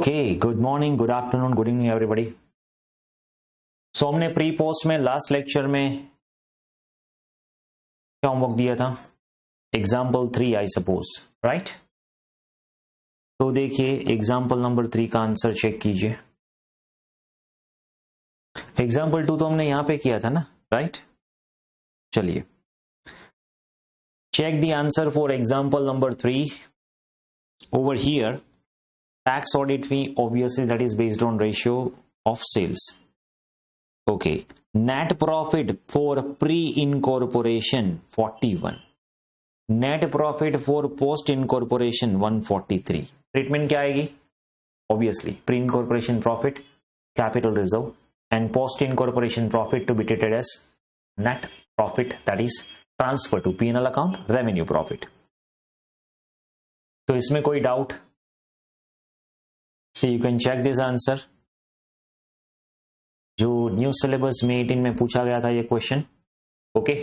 Okay, good morning, good afternoon, good evening everybody. सो हमने pre post में last lecture में क्या होमवर्क दिया था? Example 3 I suppose, right? तो देखिए एग्जाम्पल नंबर 3 का आंसर चेक कीजिए। एग्जाम्पल 2 तो हमने यहां पे किया था ना, राइट? चलिए check the answer for example number 3 over here. Tax audit fee, obviously that is based on ratio of sales. Okay, net profit for pre-incorporation 41, net profit for post-incorporation 143. Treatment क्या आएगी? Obviously pre-incorporation profit, capital reserve, and post-incorporation profit to be treated as net profit, that is transfer to P&L account, revenue profit. तो इसमें कोई doubt? So you can check this answer. जो new syllabus में 18 में पूछा गया था ये question, okay?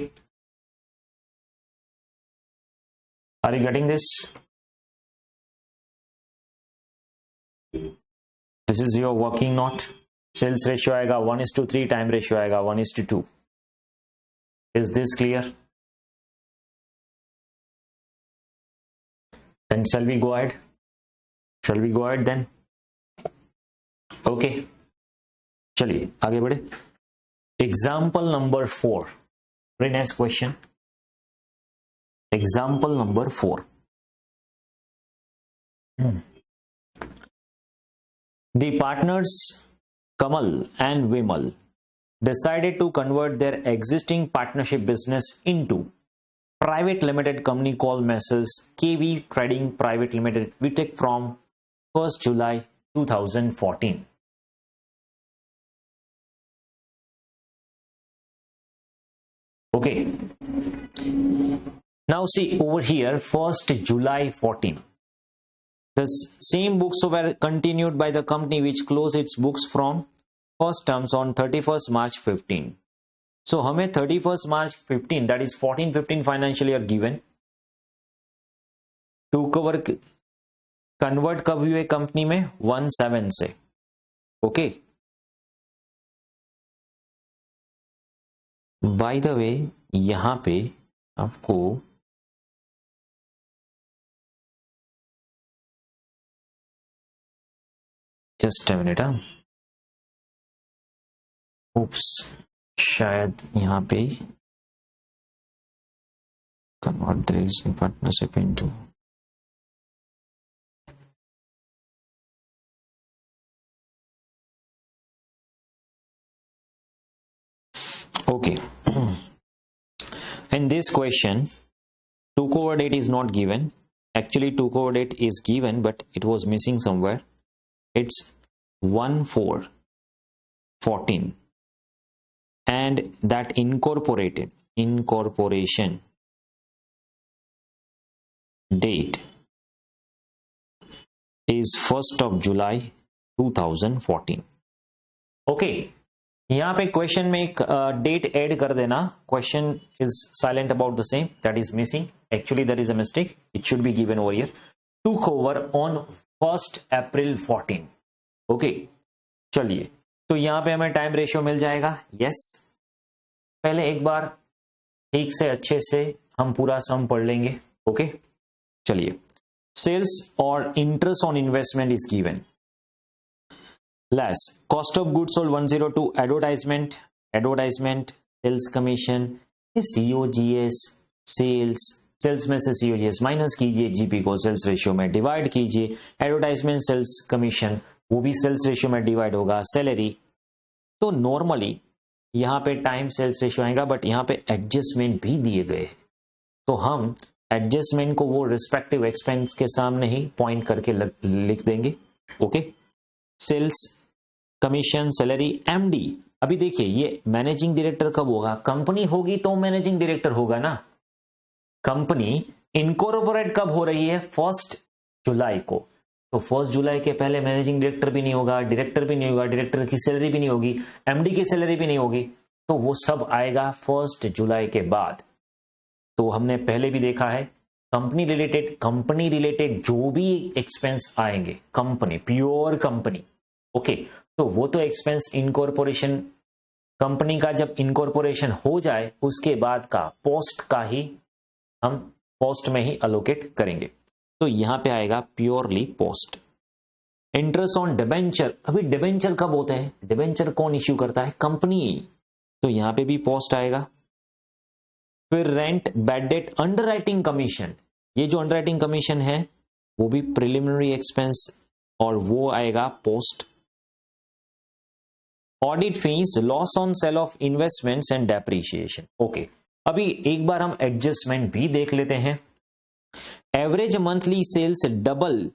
Are you getting this? This is your working note. Sales ratio आएगा 1:3, टाइम रेशियो आएगा 1:2. Is this clear? Then shall we go ahead? Shall we go ahead then? Okay चलिए आगे बढ़े. Example number 4, very nice question. Example number 4. The partners Kamal and Vimal decided to convert their existing partnership business into private limited company called Messrs KV Trading Private Limited VTech from 1st July 2014. Okay, now see over here 1st July 14. The same books were continued by the company which closed its books from first terms on 31st March 15. So हमें 31st March 15, that is 14-15 financial year given, to cover convert कब हुए company में? 1/7 से. Okay, by the way यहां पे आपको just a minute, उप्स, शायद यहां पे convert the existing partnership into, okay. In this question, to cover date is not given. Actually, to cover date is given, but it was missing somewhere. It's 1/4/14, and that incorporation date is 1st of July 2014. Okay. यहां पे question में एक date add कर देना. Question is silent about the same, that is missing. Actually that is a mistake, it should be given over here. To cover on 1st April 14. Okay चलिए, तो यहां पे हमें टाइम रेशियो मिल जाएगा. यस, पहले एक बार ठीक से अच्छे से हम पूरा सम पढ़ लेंगे. ओके चलिए, सेल्स और interest on investment is given. Less cost of goods sold 102, advertisement, sales commission, COGS, sales में से COGS माइनस कीजिए, GP को सेल्स रेशियो में डिवाइड कीजिए, एडवर्टाइजमेंट सेल्स कमीशन वो भी सेल्स रेशियो में डिवाइड होगा, सैलरी. तो नॉर्मली यहाँ पे टाइम सेल्स रेशियो आएगा, बट यहाँ पे एडजस्टमेंट भी दिए गए, तो हम एडजस्टमेंट को वो रिस्पेक्टिव एक्सपेंस के सामने ही पॉइंट करके लिख देंगे. Okay, sales commission, salary, MD. अभी देखिए ये मैनेजिंग डायरेक्टर कब होगा? कंपनी होगी तो मैनेजिंग डायरेक्टर होगा ना. कंपनी इनकॉर्पोरेट कब हो रही है? 1st जुलाई को. तो 1st जुलाई के पहले मैनेजिंग डायरेक्टर भी नहीं होगा, डायरेक्टर भी नहीं होगा, डायरेक्टर की सैलरी भी नहीं होगी, एमडी की सैलरी भी नहीं होगी. तो वो सब आएगा 1st जुलाई के बाद. तो हमने पहले भी देखा है कंपनी रिलेटेड जो भी एक्सपेंस आएंगे, कंपनी प्योर कंपनी, ओके, तो वो तो एक्सपेंस इनकॉर्पोरेशन, कंपनी का जब इनकॉर्पोरेशन हो जाए उसके बाद का पोस्ट का ही हम पोस्ट में ही अलोकेट करेंगे। तो यहां पे आएगा purely post. Interest on debenture, अभी डिबेंचर कब होते हैं, डिबेंचर कौन इश्यू करता है, कंपनी, तो यहां पे भी पोस्ट आएगा। फिर rent, bad debt, underwriting commission, ये जो अंडरराइटिंग कमीशन है वो भी प्रिलिमिनरी एक्सपेंस और वो आएगा post. Audit fees, loss on sale of investments and depreciation, okay. अभी एक बार हम एडजस्टमेंट भी देख लेते हैं। Average monthly sales double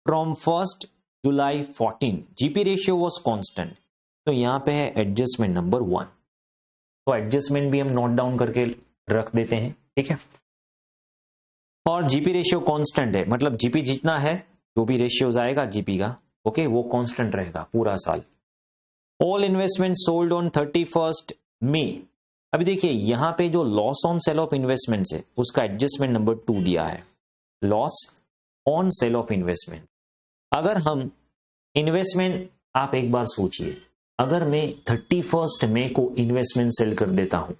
from 1 July 14, GP ratio was constant, तो यहां पे है एडजस्टमेंट नंबर 1, तो एडजस्टमेंट भी हम नोट डाउन करके रख देते हैं, ठीक है। और जीपी रेशियो कांस्टेंट है, मतलब जीपी जितना है, जो भी रेशियोज आएगा जीपी का, ओके, वो कांस्टेंट रहेगा पूरा साल। ऑल इन्वेस्टमेंट सोल्ड ऑन 31 मई, अभी देखिए यहां पे जो loss on sale of investments है उसका एडजस्टमेंट नंबर 2 दिया है, loss on sale of investment. अगर हम इन्वेस्टमेंट, आप एक बार सोचिए, अगर मैं 31 मई को इन्वेस्टमेंट सेल कर देता हूं,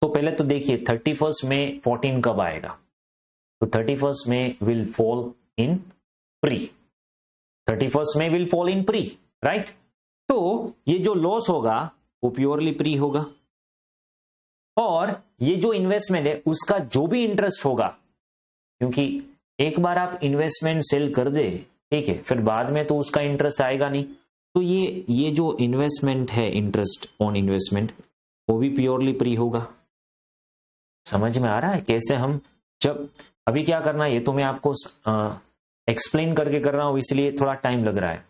तो पहले तो देखिए 31 मई 14 कब आएगा, तो 31 May will fall in pre, 31 May will fall in pre, right. तो ये जो लॉस होगा वो प्योरली प्री होगा, और ये जो इन्वेस्टमेंट है उसका जो भी इंटरेस्ट होगा, क्योंकि एक बार आप इन्वेस्टमेंट सेल कर दे, ठीक है, फिर बाद में तो उसका इंटरेस्ट आएगा नहीं, तो ये जो इन्वेस्टमेंट है, इंटरेस्ट ऑन इन्वेस्टमेंट, वो भी प्योरली प्री होगा। समझ में आ रहा है कैसे हम, जब अभी क्या करना है ये तो मैं आपको एक्सप्लेन करके कर रहा हूं, इसलिए थोड़ा टाइम लग रहा है,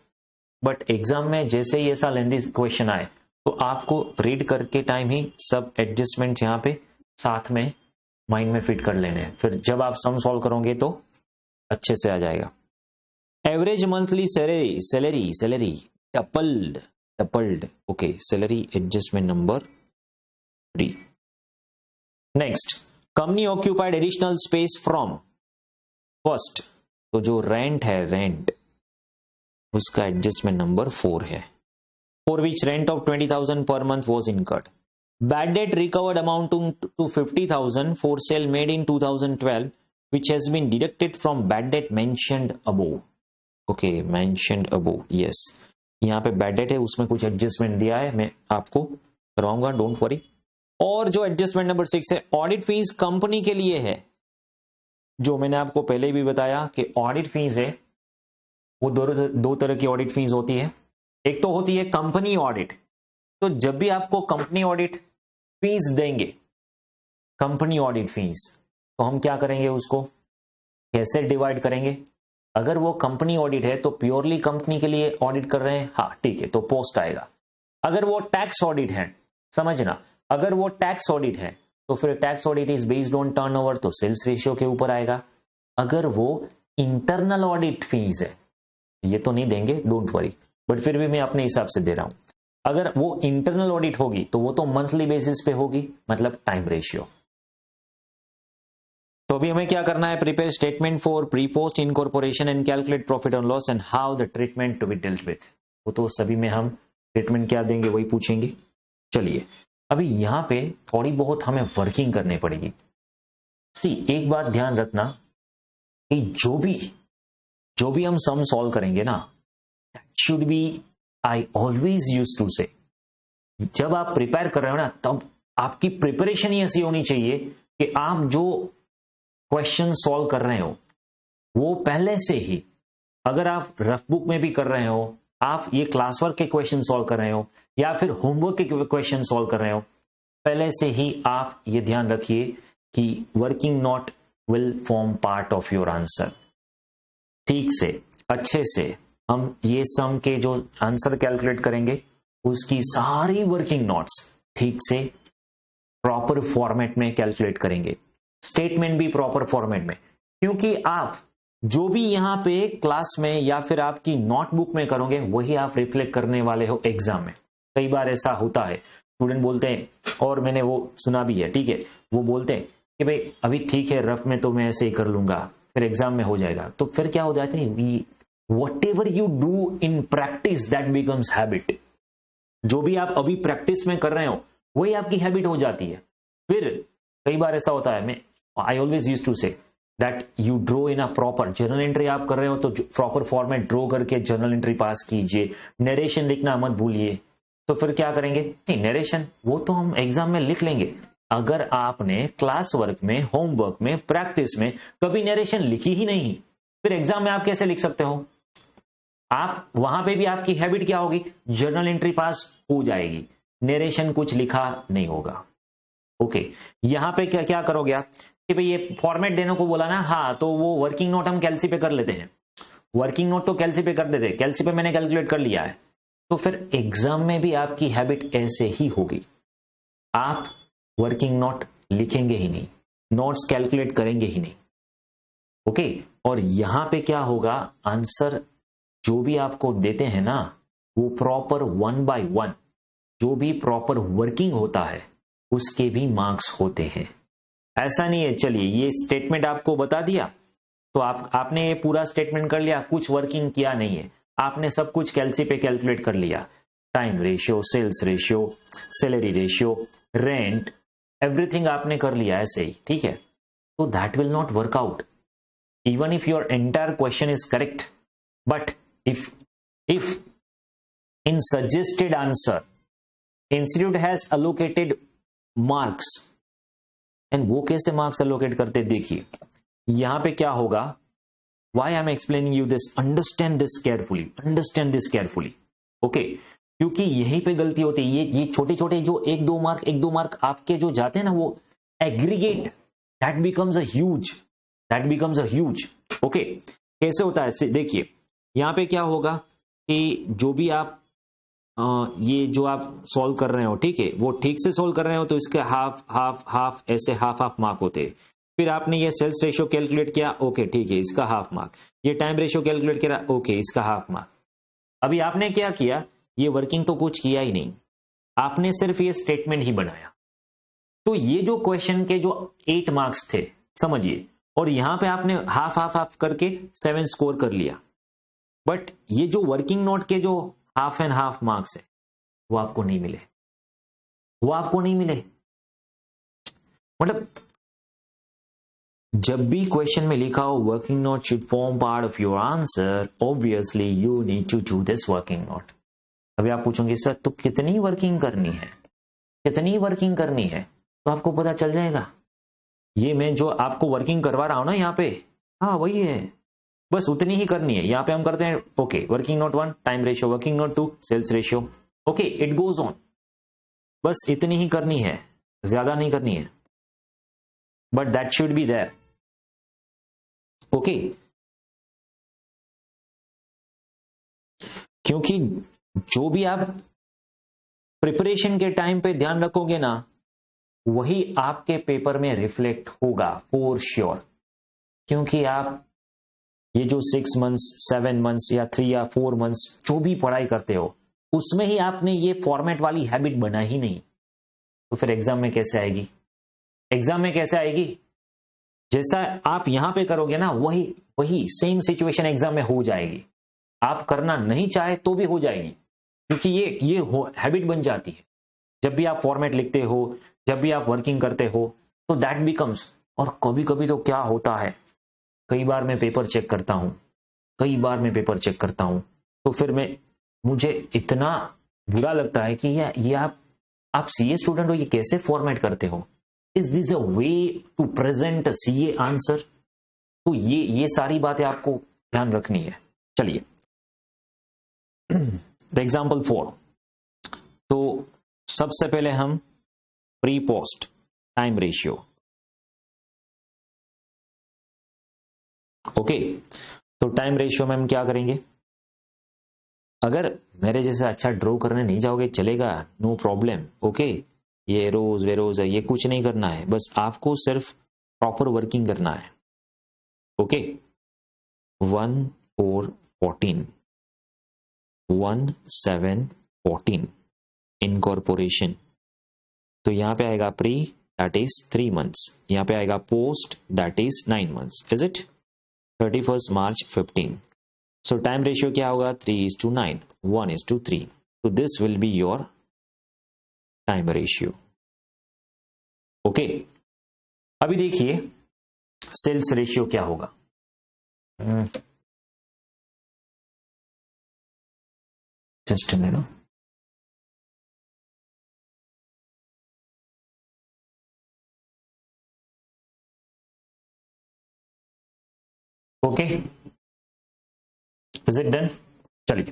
बट एग्जाम में जैसे ही ऐसा लेंथी क्वेश्चन आए तो आपको रीड करके टाइम ही सब एडजस्टमेंट यहाँ पे साथ में माइंड में फिट कर लेने हैं, फिर जब आप सम सॉल्व करोगे तो अच्छे से आ जाएगा। Average monthly salary doubled, okay, salary adjustment number 3। Next, company occupied additional space from first, तो जो रेंट है, रेंट उसका एडजस्टमेंट नंबर 4 है, for which rent of 20,000 per month was incurred. Bad debt recovered amounting to 50,000 for sale made in 2012 which has been deducted from bad debt mentioned above, okay, mentioned above, yes, यहाँ पे bad debt है उसमें कुछ adjustment दिया है, मैं आपको करवाऊंगा, डोंट वरी। और जो एडजस्टमेंट नंबर 6 है, ऑडिट फीस कंपनी के लिए है, जो मैंने आपको पहले भी बताया कि ऑडिट फीस है वो दो तरह की ऑडिट फीस होती है, एक तो होती है कंपनी ऑडिट, तो जब भी आपको कंपनी ऑडिट फीस देंगे, कंपनी ऑडिट फीस, तो हम क्या करेंगे, उसको कैसे डिवाइड करेंगे। अगर वो कंपनी ऑडिट है तो प्योरली कंपनी के लिए ऑडिट कर रहे हैं, हाँ ठीक है, तो पोस्ट आएगा। अगर वो टैक्स ऑडिट है, समझना, अगर वो टैक्स ऑडिट है तो फिर tax audit is based on turnover, तो सेल्स रेशियो के ऊपर आएगा। अगर वो इंटरनल ऑडिट फीस है, ये तो नहीं देंगे, डोंट वरी, बट फिर भी मैं अपने हिसाब से दे रहा हूं। अगर वो इंटरनल ऑडिट होगी तो वो तो मंथली बेसिस पे होगी, मतलब टाइम रेशियो। तो अभी हमें क्या करना है, prepare statement for pre post incorporation and calculate profit on loss and how the treatment to be dealt with. वो तो सभी में हम ट्रीटमेंट क्या देंगे वही पूछेंगे। चलिए अभी यहां पे थोड़ी बहुत हमें वर्किंग करनी पड़ेगी। सी, एक बात ध्यान रखना कि जो भी हम सम सॉल्व करेंगे ना, that should be, I always use to say, जब आप प्रिपेयर कर रहे हो ना, तब आपकी प्रिपरेशन ही ऐसी होनी चाहिए कि आप जो क्वेश्चन सॉल्व कर रहे हो वो पहले से ही, अगर आप रफ बुक में भी कर रहे हो, आप ये क्लास वर्क के क्वेश्चन सॉल्व कर रहे हो या फिर होमवर्क के क्वेश्चन सॉल्व कर रहे हो, पहले से ही आप ये ध्यान रखिए कि working note will form part of your answer. ठीक से, अच्छे से हम ये सम के जो आंसर कैलकुलेट करेंगे उसकी सारी वर्किंग नोट्स ठीक से प्रॉपर फॉर्मेट में कैलकुलेट करेंगे, स्टेटमेंट भी प्रॉपर फॉर्मेट में, क्योंकि आप जो भी यहां पे क्लास में या फिर आपकी नोटबुक में करोगे वही आप रिफ्लेक्ट करने वाले हो एग्जाम में। कई बार ऐसा होता है, स्टूडेंट बोलते हैं, और मैंने वो सुना भी है, ठीक है, वो बोलते हैं कि भाई अभी ठीक है, रफ में तो मैं ऐसे ही कर लूंगा, फिर एग्जाम में हो जाएगा, तो फिर क्या हो जाता है, what ever you do in practice that becomes habit. जो भी आप अभी प्रैक्टिस में कर रहे हो वही आपकी हैबिट हो जाती है। फिर कई बार ऐसा होता है, मैं I always use to say that you draw in a proper journal entry. आप कर रहे हो तो प्रॉपर फॉर्मेट ड्रॉ करके जर्नल एंट्री पास कीजिए, नरेशन लिखना मत भूलिए। तो फिर क्या करेंगे, नहीं नरेशन वो तो हम एग्जाम में लिख लेंगे। अगर आपने क्लास वर्क में, होमवर्क में, प्रैक्टिस में कभी नरेशन लिखी ही नहीं, फिर एग्जाम में आप कैसे लिख सकते हो? आप वहां पे भी आपकी हैबिट क्या होगी, जर्नल एंट्री पास हो जाएगी, नरेशन कुछ लिखा नहीं होगा। ओके, यहां पे क्या क्या करोगे आप कि भाई ये फॉर्मेट देने को बोला ना, हाँ तो वो वर्किंग नोट हम कैलसी पे कर लेते हैं, वर्किंग नोट तो कैलसी पे कर देते, कैलसी पे मैंने कैलकुलेट कर लिया है। तो फिर एग्जाम में भी आपकी हैबिट ऐसे ही होगी, आप वर्किंग नोट लिखेंगे ही नहीं, नोट्स कैलकुलेट करेंगे ही नहीं। ओके, और यहां पे क्या होगा, आंसर जो भी आपको देते हैं ना वो प्रॉपर 1 by 1 जो भी प्रॉपर वर्किंग होता है उसके भी मार्क्स होते हैं। ऐसा नहीं है चलिए ये स्टेटमेंट आपको बता दिया तो आपने ये पूरा स्टेटमेंट कर लिया, कुछ वर्किंग किया नहीं है, आपने सब कुछ कैलसी पे कैलकुलेट कर लिया, time ratio, sales ratio, salary ratio, rent, everything आपने कर लिया ऐसे ही, ठीक है, तो that will not work out even if your entire question is correct. But if in suggested answer institute has allocated marks, and वो कैसे मार्क्स allocate करते देखिए, यहां पे क्या होगा, why I'm explaining you this, understand this carefully, okay, क्योंकि यहीं पे गलती होती है, ये छोटे छोटे जो एक दो मार्क आपके जो जाते हैं ना वो aggregate that becomes a huge, okay, कैसे होता है देखिए, यहां पे क्या होगा कि जो भी आप ये जो आप सॉल्व कर रहे हो, ठीक है, वो ठीक से सॉल्व कर रहे हो तो इसके हाफ ऐसे हाफ मार्क होते हैं। फिर आपने ये सेल्स रेशियो कैलकुलेट किया, ओके ठीक है, इसका हाफ मार्क, ये टाइम रेशियो कैलकुलेट किया, ओके इसका हाफ मार्क। अभी आपने क्या किया, ये वर्किंग तो कुछ किया ही नहीं, आपने सिर्फ ये स्टेटमेंट ही बनाया, तो ये जो क्वेश्चन के जो 8 मार्क्स थे समझिए, और यहां पे आपने हाफ करके 7 स्कोर कर लिया, बट ये जो वर्किंग नोट के जो हाफ एंड हाफ मार्क्स है वो आपको नहीं मिले, मतलब जब भी क्वेश्चन में लिखा हो working note should form part of your answer, obviously you need to do this working note. अभी आप पूछोगे सर तो कितनी वर्किंग करनी है, तो आपको पता चल जाएगा, ये मैं जो आपको वर्किंग करवा रहा हूं ना यहाँ पे, हाँ वही है, बस उतनी ही करनी है। यहां पे हम करते हैं okay working note 1 time ratio, working note 2 sales ratio, okay it goes on, बस इतनी ही करनी है, ज्यादा नहीं करनी है, but that should be there, okay, क्योंकि जो भी आप प्रिपरेशन के टाइम पे ध्यान रखोगे ना वही आपके पेपर में रिफ्लेक्ट होगा फॉर श्योर, क्योंकि आप ये जो 6 मंथ्स 7 मंथ्स या 3 या 4 मंथ्स जो भी पढ़ाई करते हो उसमें ही आपने ये फॉर्मेट वाली हैबिट बना ही नहीं, तो फिर एग्जाम में कैसे आएगी, जैसा आप यहां पे करोगे ना वही सेम सिचुएशन एग्जाम में हो जाएगी, आप करना नहीं चाहे तो भी हो जाएगी, क्योंकि ये हैबिट बन जाती है। जब भी आप फॉर्मेट लिखते हो, जब भी आप वर्किंग करते हो तो दैट बिकम्स, और कभी कभी तो क्या होता है, कई बार मैं पेपर चेक करता हूं तो फिर मुझे इतना बुरा लगता है कि ये आप सीए स्टूडेंट हो, ये कैसे फॉर्मेट करते हो, is this a way to present CA answer, तो ये सारी बातें आपको ध्यान रखनी है। चलिए एग्जाम्पल 4, तो सबसे पहले हम pre post time ratio, okay, तो टाइम रेशियो में हम क्या करेंगे, अगर मेरे जैसे अच्छा ड्रॉ करने नहीं जाओगे चलेगा, नो प्रॉब्लम, ओके, ये रोज वेरोज है ये कुछ नहीं करना है, बस आपको सिर्फ प्रॉपर वर्किंग करना है, ओके, 1 4 14 1 7 14 इनकॉर्पोरेशन, तो यहां पे आएगा प्री दैट इज 3 months. यहाँ पे आएगा post that is 9 months. Is it? 31st March 15. So time ratio क्या होगा? 3:9, 1:3. So this will be your time ratio. Okay, अभी देखिए सेल्स रेशियो क्या होगा. Just a minute. Okay, is it done? चलिए,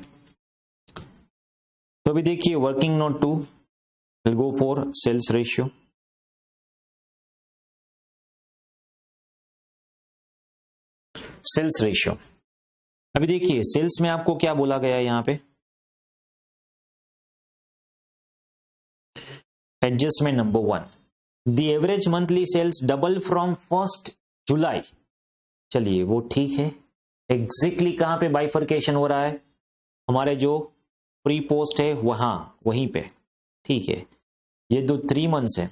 तो अभी देखिए working note 2 will go for sales ratio. Sales ratio, अभी देखिए सेल्स में आपको क्या बोला गया है यहां पे? Adjustment number 1, the average monthly sales double from 1st July. चलिए वो ठीक है. एग्जैक्टली कहां पे बाइफर्केशन हो रहा है? हमारे जो प्री पोस्ट है वहीं पे. ठीक है, ये जो 3 months है,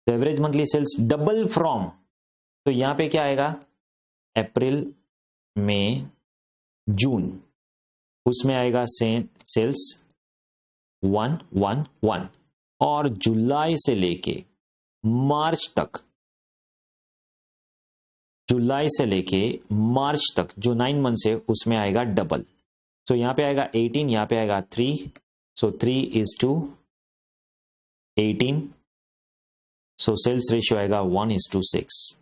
average monthly sales double from, तो यहां पे क्या आएगा? अप्रैल, मई, जून, उसमें आएगा सेल्स 111, और जुलाई से लेके मार्च तक, जो 9 months है उसमें आएगा डबल. सो यहां पे आएगा 18, यहां पे आएगा 3, सो 3:18. सो सेल्स रेशियो आएगा 1:6.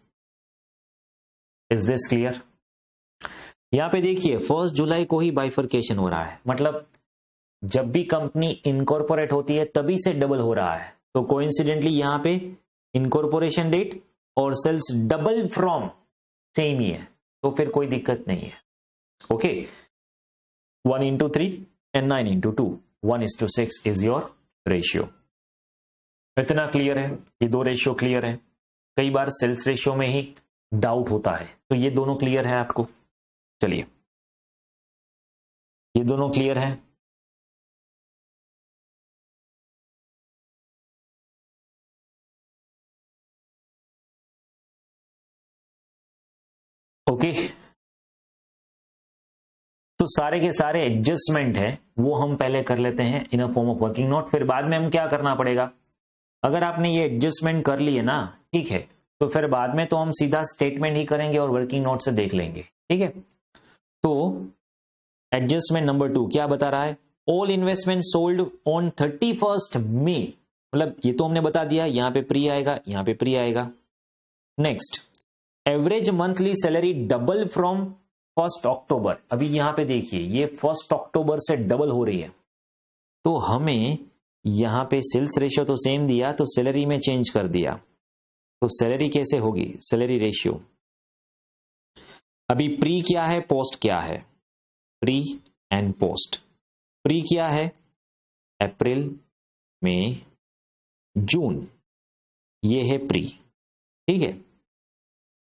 Is this clear? यहां पे देखिए 1st July को ही बाइफर्केशन हो रहा है, मतलब जब भी कंपनी इनकॉर्पोरेट होती है तभी से डबल हो रहा है. तो कोइंसिडेंटली यहां पे इनकॉर्पोरेशन डेट और सेल्स डबल फ्रॉम सेम ही है, तो फिर कोई दिक्कत नहीं है. Okay, 1:3 and 9:2, 1:6 is your ratio. इतना क्लियर है? ये दो रेशियो क्लियर है. कई बार सेल्स रेशियो में ही डाउट होता है, तो ये दोनों क्लियर है आपको. चलिए, ये दोनों क्लियर है. ओके, तो सारे के सारे एडजस्टमेंट है वो हम पहले कर लेते हैं in a form of working note. फिर बाद में हम क्या करना पड़ेगा? अगर आपने ये एडजस्टमेंट कर लिए ना, ठीक है, तो फिर बाद में तो हम सीधा स्टेटमेंट ही करेंगे और वर्किंग नोट से देख लेंगे. ठीक है, तो एडजस्टमेंट नंबर 2 क्या बता रहा है? All investment sold on 31st May, मतलब ये तो हमने बता दिया. यहां पे प्री आएगा, यहां पे प्री आएगा. Next, average monthly salary double from 1st October. अभी यहां पे देखिए ये 1st October से डबल हो रही है, तो हमें यहां पे सेल्स रेशियो तो सेम दिया, तो सैलरी में चेंज कर दिया. तो सैलरी कैसे होगी? Salary ratio. अभी प्री क्या है, पोस्ट क्या है? Pre and post. प्री क्या है? अप्रैल, मई, जून, ये है प्री. ठीक है,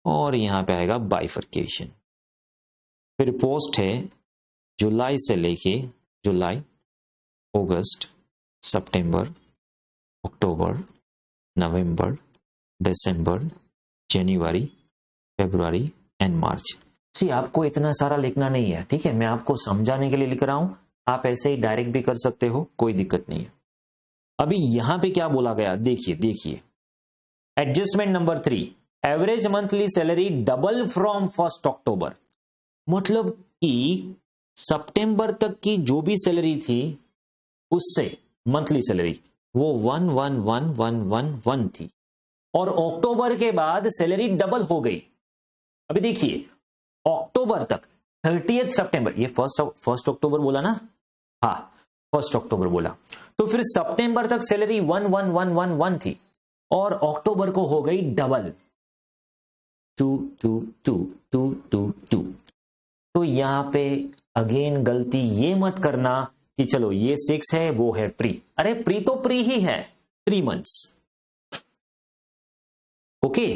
और यहां पे आएगा बाइफर्केशन. फिर पोस्ट है जुलाई से लेके जुलाई, अगस्त, सितंबर, अक्टूबर, नवंबर, दिसंबर, जनवरी, फरवरी एंड मार्च. सी, आपको इतना सारा लिखना नहीं है, ठीक है, मैं आपको समझाने के लिए लिख रहा हूं. आप ऐसे ही डायरेक्ट भी कर सकते हो, कोई दिक्कत नहीं है. अभी यहां पे क्या बोला गया? देखिए adjustment number 3, average monthly salary double from 1st October. मतलब कि सितंबर तक की जो भी सैलरी थी उससे मंथली सैलरी वो 11111 थी, और अक्टूबर के बाद सैलरी डबल हो गई. अभी देखिए अक्टूबर तक 30th September, ये 1st October बोला ना? हाँ, 1st October बोला. तो फिर सितंबर तक सैलरी 11111 थी और अक्टूबर को हो गई डबल 22222. तो यहां पे अगेन गलती ये मत करना कि चलो ये 6 है वो है प्री. अरे प्री तो प्री ही है, 3 months. ओके,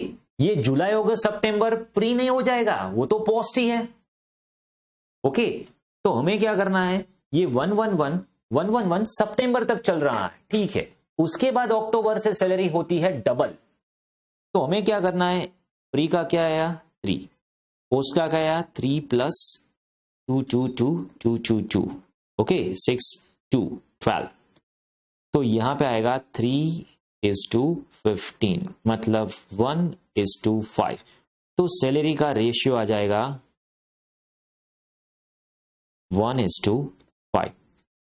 ये जुलाई, अगस्त, सितंबर प्री नहीं हो जाएगा, वो तो पोस्ट ही है. ओके, तो हमें क्या करना है? ये 111 सितंबर तक चल रहा है, ठीक है, उसके बाद अक्टूबर से सैलरी होती है डबल। तो हमें क्या करना है, प्री का क्या आया 3, पोस्ट का क्या आया 3 प्लस 2 2 2 2 2 2 ओके 6 2 12। तो यहां पे आएगा 3:15 मतलब 1:5। तो सैलरी का रेशियो आ जाएगा 1:5।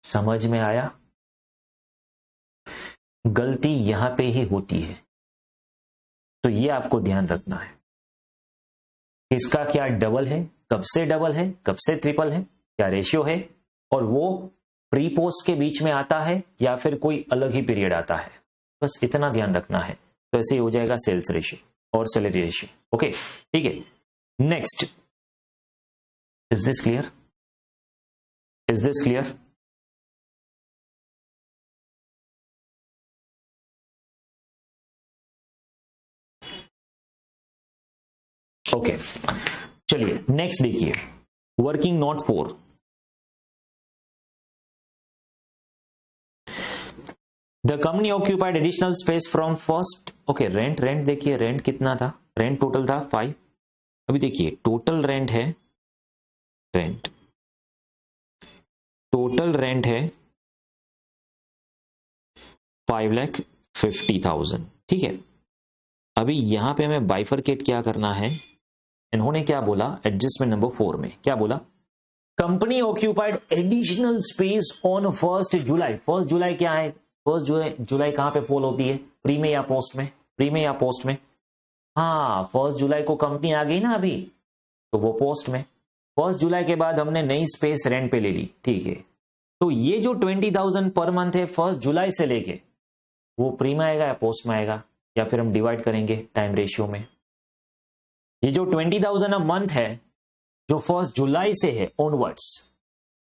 समझ में आया? गलती यहां पे ही होती है, तो ये आपको ध्यान रखना है। इसका क्या डबल है, कब से डबल है, कब से ट्रिपल है, क्या रेशियो है, और वो प्री पोस्ट के बीच में आता है या फिर कोई अलग ही पीरियड आता है, बस इतना ध्यान रखना है। तो ऐसे ही हो जाएगा सेल्स रेशियो और सैलरी रेशियो। ओके ठीक है, next, is this clear? Is this clear? Okay चलिए नेक्स्ट देखिए, working not for. The company occupied additional space from first. Okay rent देखिए, रेंट कितना था, रेंट टोटल था 5। अभी देखिए टोटल रेंट है, टोटल रेंट है 5,50,000। ठीक है, अभी यहां पे हमें बाइफरकेट क्या करना है। इन्होंने क्या बोला एडजस्टमेंट नंबर 4 में, क्या बोला, company occupied additional space on 1 जुलाई। 1 जुलाई क्या है, 1 जुलाई कहां पे फॉल होती है, प्री में या पोस्ट में, प्री में या पोस्ट में? हाँ 1 जुलाई को कंपनी आ गई ना अभी, तो वो पोस्ट में। 1 जुलाई के बाद हमने नई स्पेस रेंट पे ले ली, ठीक है। तो ये जो 20,000 पर मंथ है 1 जुलाई से लेके, वो प्री में आएगा या पोस्ट में आएगा, या फिर हम डिवाइड करेंगे टाइम रेशियो में। ये जो 20,000 अ मंथ है जो 1 जुलाई से है ऑनवर्ड्स,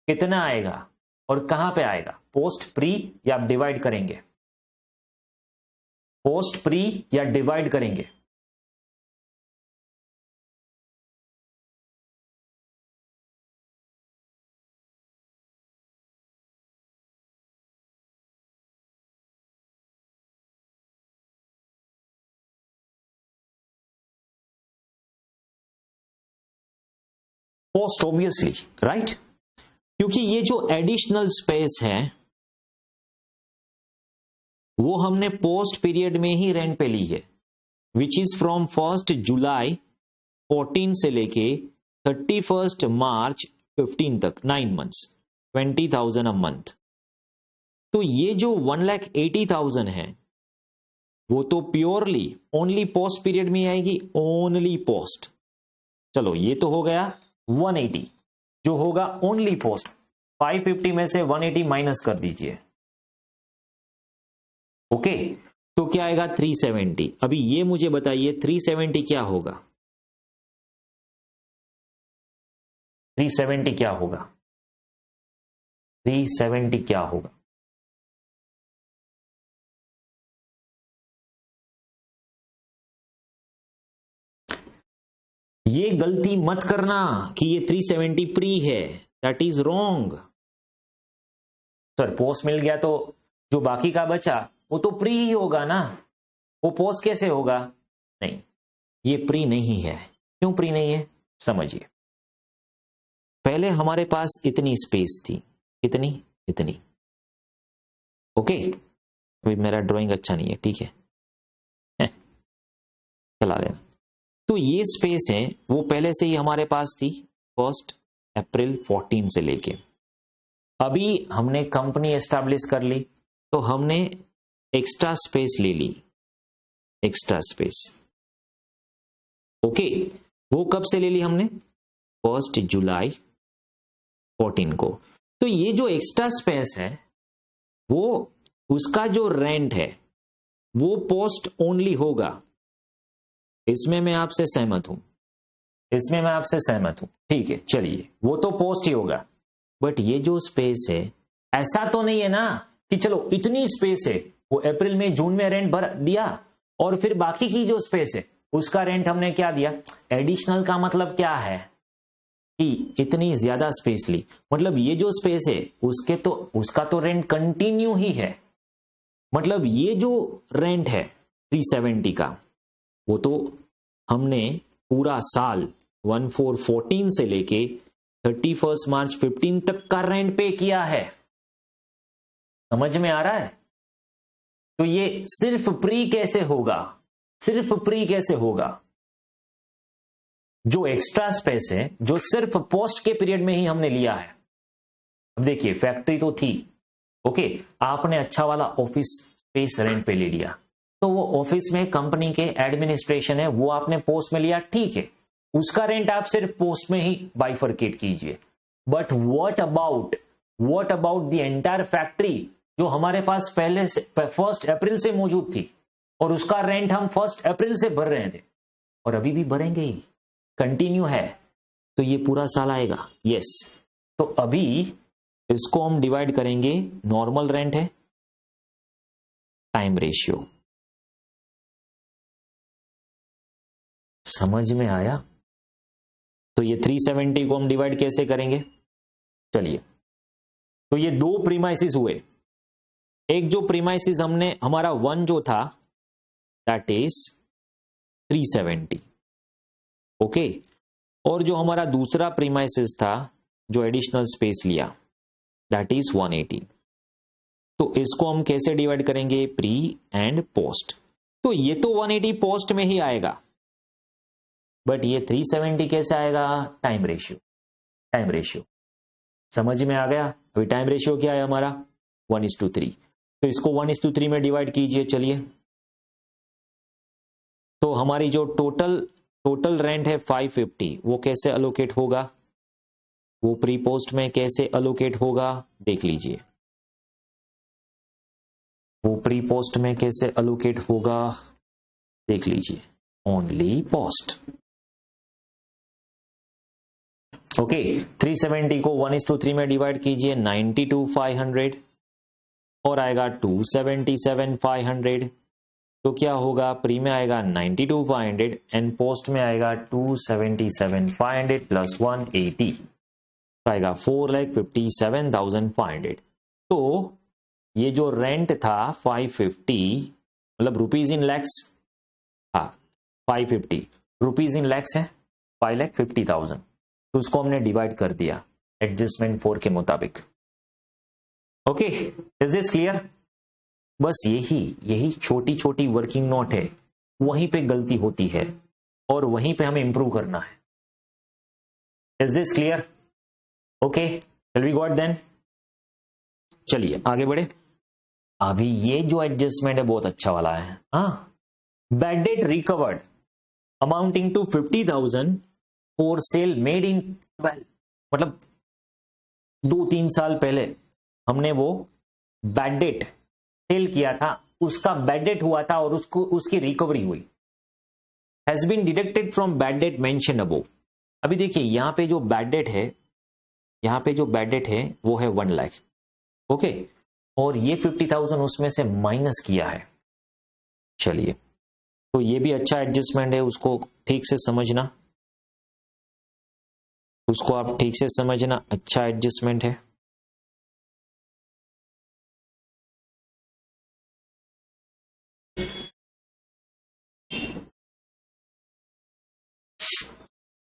कितना आएगा और कहां पे आएगा, पोस्ट प्री या आप डिवाइड करेंगे, पोस्ट प्री या डिवाइड करेंगे? पोस्ट ऑब्वियसली, राइट, क्योंकि ये जो एडिशनल स्पेस है वो हमने पोस्ट पीरियड में ही रेंट पे ली है, विच इज फ्रॉम 1 जुलाई 14 से लेके 31 मार्च 15 तक, 9 मंथ्स, 20,000 अ मंथ। तो ये जो 1,80,000 है वो तो प्योरली ओनली पोस्ट पीरियड में आएगी, ओनली पोस्ट। चलो ये तो हो गया 180 जो होगा ओनली पोस्ट। 550 में से 180 माइनस कर दीजिए, ओके तो क्या आएगा 370। अभी ये मुझे बताइए 370 क्या होगा, 370 क्या होगा, 370 क्या होगा? ये गलती मत करना कि ये 370 प्री है, that is wrong. Sir post मिल गया तो जो बाकी का बचा वो तो प्री ही होगा ना, वो पोस्ट कैसे होगा? नहीं, ये प्री नहीं है। क्यों प्री नहीं है, समझिए। पहले हमारे पास इतनी स्पेस थी, इतनी इतनी, ओके अभी मेरा ड्राइंग अच्छा नहीं है, ठीक है चला लेना। तो ये स्पेस है वो पहले से ही हमारे पास थी 1 अप्रैल 14 से लेके। अभी हमने कंपनी एस्टैब्लिश कर ली तो हमने एक्स्ट्रा स्पेस ले ली, एक्स्ट्रा स्पेस, ओके वो कब से ले ली हमने, 1 जुलाई 14 को। तो ये जो एक्स्ट्रा स्पेस है वो उसका जो रेंट है वो पोस्ट ओनली होगा, इसमें मैं आपसे सहमत हूं, इसमें मैं आपसे सहमत हूं, ठीक है चलिए वो तो पोस्ट ही होगा। बट ये जो स्पेस है ऐसा तो नहीं है ना कि चलो इतनी स्पेस है वो अप्रैल में जून में रेंट भर दिया और फिर बाकी की जो स्पेस है उसका रेंट हमने क्या दिया। एडिशनल का मतलब क्या है कि इतनी ज्यादा स्पेस ली, मतलब ये जो स्पेस है उसका तो रेंट कंटिन्यू ही है, मतलब ये जो रेंट है 370 का, वो तो हमने पूरा साल 1414 से लेके 31 मार्च 15 तक का रेंट पे किया है। समझ में आ रहा है? तो ये सिर्फ प्री कैसे होगा? सिर्फ प्री कैसे होगा? जो एक्स्ट्रा स्पेस है जो सिर्फ पोस्ट के पीरियड में ही हमने लिया है। अब देखिए फैक्ट्री तो थी, ओके, आपने अच्छा वाला ऑफिस स्पेस रेंट पे ले लिया, तो वो ऑफिस में कंपनी के एडमिनिस्ट्रेशन है वो आपने पोस्ट में लिया, ठीक है, उसका रेंट आप सिर्फ पोस्ट में ही बाइफरकेट कीजिए। But what about the entire factory जो हमारे पास पहले से 1 अप्रैल से मौजूद थी और उसका रेंट हम 1 अप्रैल से भर रहे थे और अभी भी भरेंगे ही, कंटिन्यू है, तो ये पूरा साल आएगा। यस, तो अभी इसको हम डिवाइड करेंगे, नॉर्मल रेंट है, टाइम रेशियो। समझ में आया? तो ये 370 को हम डिवाइड कैसे करेंगे? चलिए, तो ये 2 प्रीमाइसिस हुए। एक जो प्रीमाइसिस हमने हमारा 1 जो था दैट इज 370, ओके, और जो हमारा दूसरा प्रीमाइसिस था जो एडिशनल स्पेस लिया दैट इज 180। तो इसको हम कैसे डिवाइड करेंगे? Pre and post. तो ये तो 180 पोस्ट में ही आएगा, बट ये 370 कैसे आएगा? Time ratio. समझ में आ गया? अभी टाइम रेशियो क्या है हमारा? 1:3। तो इसको 1:3 में डिवाइड कीजिए। चलिए, तो हमारी जो टोटल रेंट है 550, वो कैसे अलोकेट होगा? वो प्री पोस्ट में कैसे अलोकेट होगा देख लीजिए। वो प्री पोस्ट में कैसे अलोकेट होगा देख लीजिए। Only post. ओके, 370 को 1:3 में डिवाइड कीजिए, 92,500 और आएगा 277,500। तो क्या होगा? प्री में आएगा 92,500 एंड पोस्ट में आएगा 277,500 प्लस 180, तो आएगा 4,57,500। तो ये जो रेंट था 550, मतलब रुपीज इन लैक्स, हाँ 550 रुपीज इन लैक्स है 5,50,000, तो उसको हमने डिवाइड कर दिया एडजस्टमेंट 4 के मुताबिक। Okay, is this clear? बस यही छोटी छोटी वर्किंग नोट है, वहीं पे गलती होती है और वहीं पे हमें इंप्रूव करना है। Is this clear? Okay, will we got then? चलिए आगे बढ़े। अभी ये जो एडजस्टमेंट है बहुत अच्छा वाला है। हाँ, bad debt recovered amounting to 50,000 for sale made in 12, मतलब 2-3 साल पहले हमने वो बैड डेट सेल किया था, उसका बैड डेट हुआ था और उसकी रिकवरी हुई। Has been deducted from bad debt mention above. अभी देखिए यहां पे जो बैड डेट है, वो है 1 लाख, ओके, और ये 50,000 उसमें से माइनस किया है। चलिए, तो ये भी अच्छा एडजस्टमेंट है, उसको ठीक से समझना, अच्छा एडजस्टमेंट है।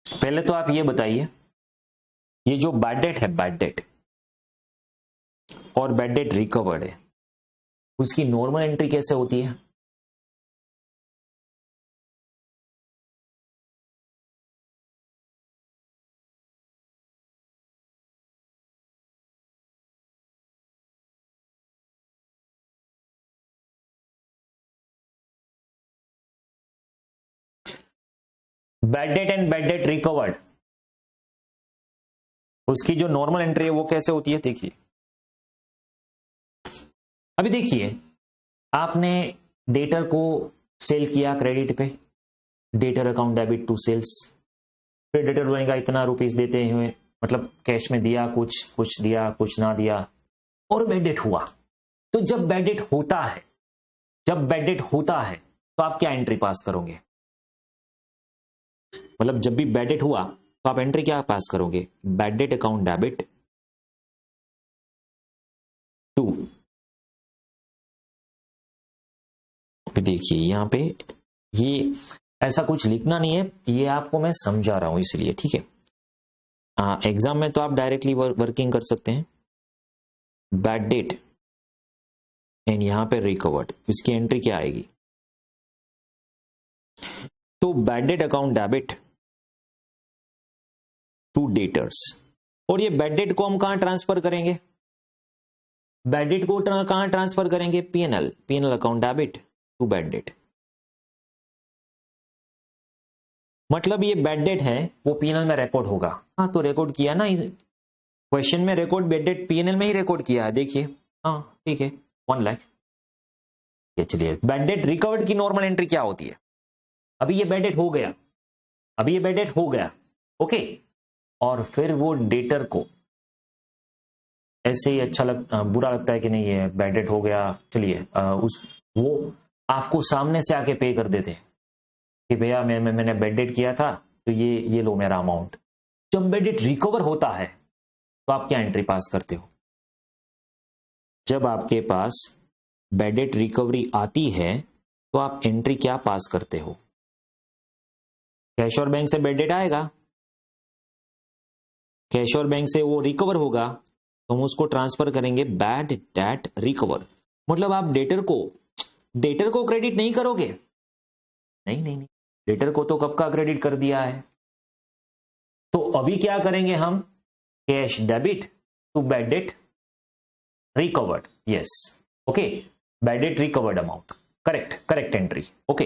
पहले तो आप ये बताइए, ये जो बैड डेट है, बैड डेट और बैड डेट रिकवर्ड है, उसकी नॉर्मल एंट्री कैसे होती है? Bad date and bad debt recovered, उसकी जो नॉर्मल एंट्री है वो कैसे होती है? देखिए, अभी देखिए, आपने डेटर को सेल किया क्रेडिट पे, debtor account debit to sales, फिर डेटर बनेगा इतना रुपीस देते हुए, मतलब कैश में दिया, कुछ दिया, कुछ ना दिया, और बैड डेट हुआ। तो जब बैड डेट होता है तो आप क्या एंट्री पास करोगे? मतलब जब भी बैड डेट हुआ तो आप एंट्री क्या पास करोगे? Bad debt account debit to देखिए यहाँ पे ये ऐसा कुछ लिखना नहीं है, ये आपको मैं समझा रहा हूं इसलिए, ठीक है। एग्जाम में तो आप डायरेक्टली वर्किंग कर सकते हैं। बैड डेट एंड यहाँ पे रिकवर्ड, इसकी एंट्री क्या आएगी? तो bad debt account debit to debtors, और ये बैड डेट को हम कहां ट्रांसफर करेंगे? बैड डेट को कहां ट्रांसफर करेंगे? PNL account debit to bad debt. मतलब ये बैड डेट है वो पीएनएल में रिकॉर्ड होगा। हाँ तो रिकॉर्ड किया ना क्वेश्चन में, रिकॉर्ड बैड डेट पीएनएल में ही रिकॉर्ड किया है, देखिए। हाँ ठीक है, 1 लाख। ये चलिए, बैड डेट रिकवर्ड की नॉर्मल एंट्री क्या होती है? अभी ये बैड डेट हो गया, अभी ये बैड डेट हो गया, ओके। और फिर वो डेटर को ऐसे ही बुरा लगता है कि नहीं ये बैड डेट हो गया, चलिए वो आपको सामने से आके पे कर देते कि भैया मैंने बैड डेट किया था तो ये लो मेरा अमाउंट। जब बैड डेट रिकवर होता है तो आप क्या एंट्री पास करते हो? जब आपके पास बैड डेट रिकवरी आती है तो आप एंट्री क्या पास करते हो? कैश और बैंक से बैड डेट आएगा, कैश और बैंक से वो रिकवर होगा तो हम उसको ट्रांसफर करेंगे बैड डेट रिकवर। मतलब आप डेटर को क्रेडिट नहीं करोगे, नहीं, डेटर को तो कब का क्रेडिट कर दिया है। तो अभी क्या करेंगे हम? Cash debit to bad debt recovered, yes, okay, bad debt recovered amount, correct entry, okay.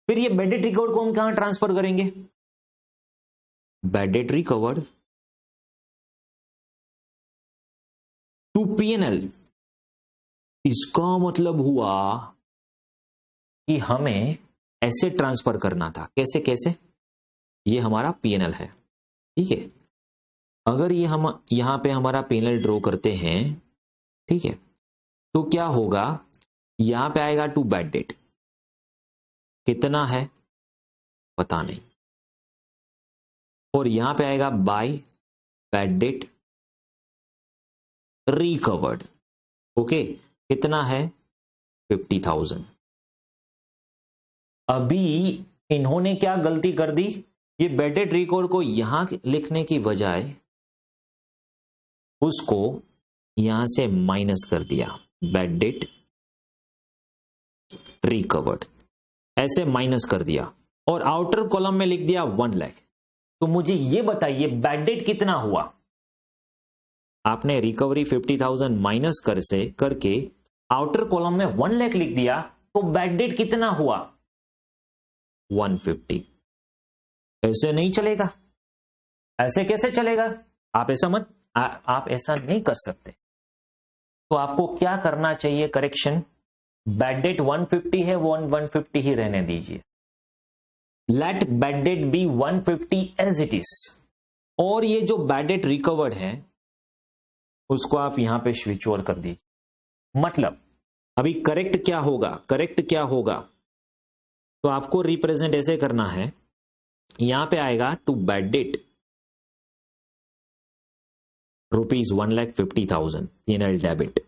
फिर ये बैड डेट रिकवर्ड को हम कहां ट्रांसफर करेंगे? Bad debt recovered to PNL. इसका मतलब हुआ कि हमें ऐसे ट्रांसफर करना था। कैसे? ये हमारा पीएनएल है, ठीक है। अगर ये हम यहां पे हमारा पीएनएल ड्रॉ करते हैं, ठीक है, तो क्या होगा? यहां पे आएगा टू बैड डेट, कितना है पता नहीं, और यहां पे आएगा by bad debt recovered, okay, कितना है? 50,000। अभी इन्होंने क्या गलती कर दी? ये बैड डेट रिकवर्ड को यहां लिखने की बजाय उसको यहां से माइनस कर दिया, बैड डेट रिकवर्ड, ऐसे माइनस कर दिया, और आउटर कॉलम में लिख दिया 1 लाख। तो मुझे ये बताइए बैड डेट कितना हुआ? आपने रिकवरी 50,000 माइनस करके आउटर कॉलम में 1 लाख लिख दिया, तो बैड डेट कितना हुआ? 150। ऐसे नहीं चलेगा, ऐसे कैसे चलेगा? आप ऐसा नहीं कर सकते। तो आपको क्या करना चाहिए? करेक्शन, बैड डेट 150 है, 150 ही रहने दीजिए, let bad debt be 150 as it is, और ये जो बैड डेट रिकवर्ड है उसको आप यहां पे स्विच ओवर कर दीजिए। मतलब अभी करेक्ट क्या होगा? तो आपको रिप्रेजेंट ऐसे करना है, यहां पे आएगा to bad debt ₹1,50,000 PNL debit,